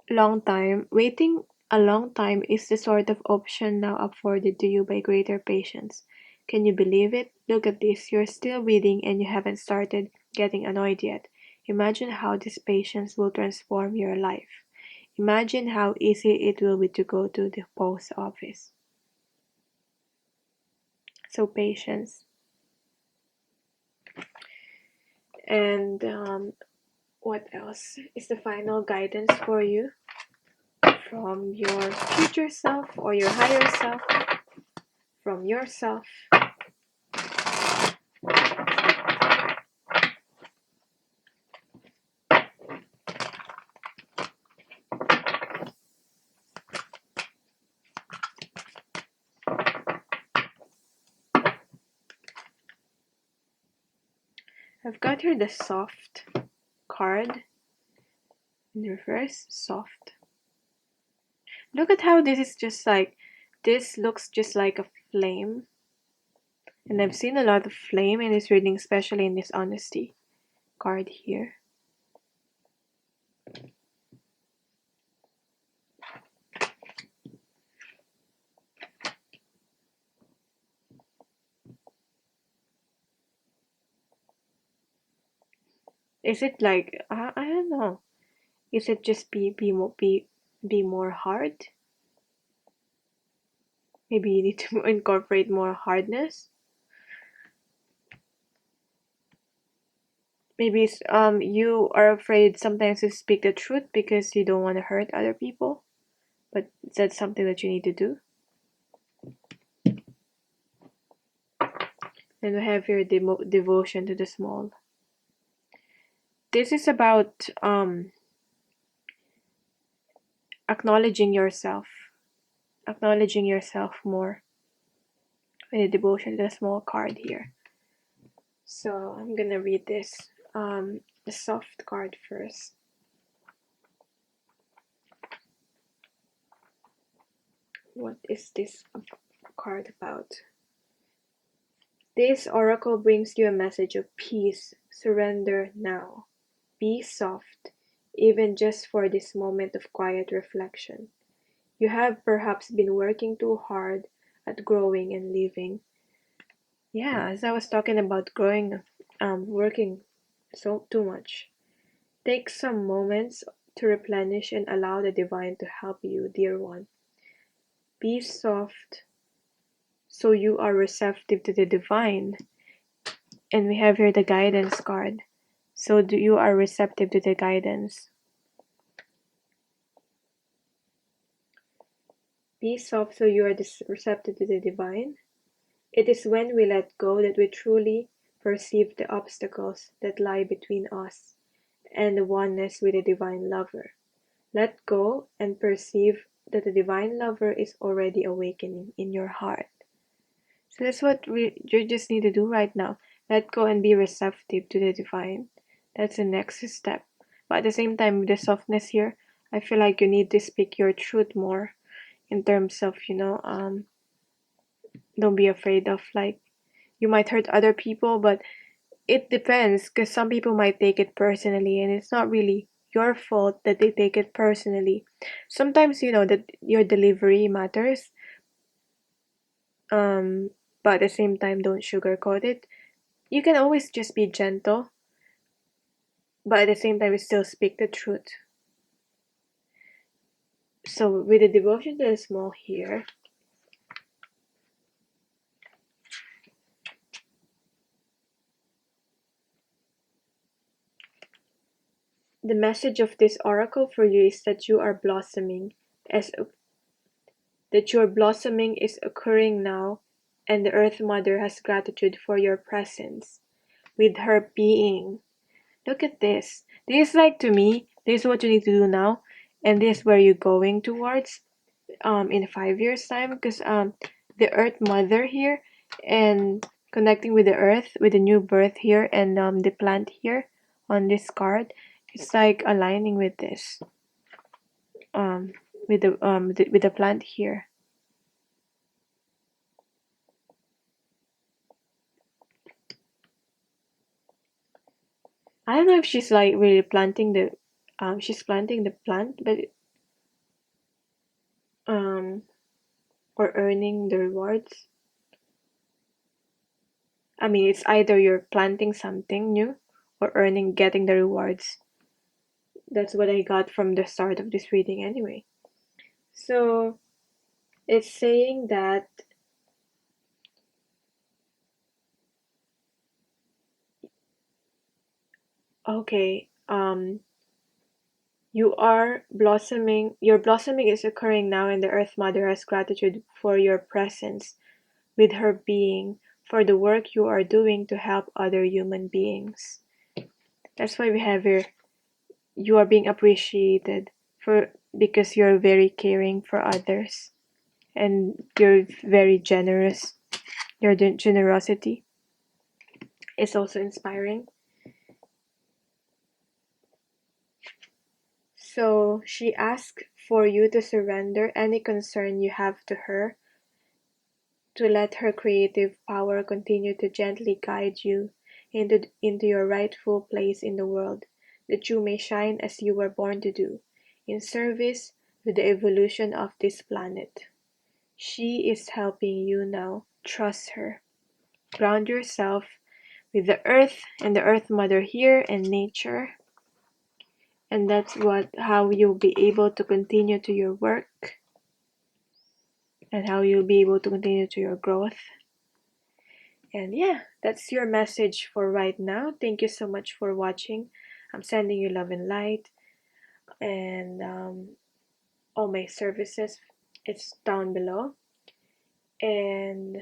Waiting a long time is the sort of option now afforded to you by greater patience. Can you believe it? Look at this, you're still reading and you haven't started getting annoyed yet. Imagine how this patience will transform your life. Imagine how easy it will be to go to the post office. So patience. And what else is the final guidance for you from your future self or your higher self, from yourself? I've got here the soft card in reverse, soft. Look at how this is just like, this looks just like a flame. And I've seen a lot of flame in this reading, especially in this honesty card here. Is it like, I don't know. Is it just be more hard? Maybe you need to incorporate more hardness. Maybe you are afraid sometimes to speak the truth because you don't want to hurt other people. but is that something that you need to do? And we have your devotion to the small. This is about acknowledging yourself more with the devotion to the small card here. So I'm gonna read this, the soft card first. What is this card about? This oracle brings you a message of peace. Surrender now. Be soft, even just for this moment of quiet reflection. You have perhaps been working too hard at growing and living. Yeah, as I was talking about growing, working so too much. Take some moments to replenish and allow the divine to help you, dear one. Be soft so you are receptive to the divine. And we have here the guidance card. So you are receptive to the guidance. Be soft so you are receptive to the divine. It is when we let go that we truly perceive the obstacles that lie between us and the oneness with the divine lover. Let go and perceive that the divine lover is already awakening in your heart. So that's what you just need to do right now. Let go and be receptive to the divine. That's the next step. But at the same time, with the softness here, I feel like you need to speak your truth more in terms of, don't be afraid of, like, you might hurt other people, but it depends, because some people might take it personally, and it's not really your fault that they take it personally. Sometimes, that your delivery matters, but at the same time, don't sugarcoat it. You can always just be gentle, but at the same time, you still speak the truth. So with the devotion to the small here, the message of this oracle for you is that you are blossoming, that your blossoming is occurring now, and the Earth Mother has gratitude for your presence with her being. Look at this. This is like, to me, this is what you need to do now, and this is where you're going towards in 5 years time, because the Earth Mother here and connecting with the Earth, with the new birth here, and the plant here on this card, it's like aligning with this, with the plant here. I don't know if she's like really planting the she's planting the plant, but or earning the rewards. I mean, it's either you're planting something new or getting the rewards. That's what I got from the start of this reading anyway. So it's saying that okay, you are blossoming. Your blossoming is occurring now, and the Earth Mother has gratitude for your presence with her being, for the work you are doing to help other human beings. That's why we have here, you are being appreciated because you're very caring for others, and you're very generous. Your generosity is also inspiring. So she asked for you to surrender any concern you have to her, to let her creative power continue to gently guide you into your rightful place in the world, that you may shine as you were born to do, in service to the evolution of this planet. She is helping you now. Trust her. Ground yourself with the earth and the Earth Mother here and nature. And that's how you'll be able to continue to your work, and how you'll be able to continue to your growth. And yeah, that's your message for right now. Thank you so much for watching. I'm sending you love and light. And all my services. It's down below. And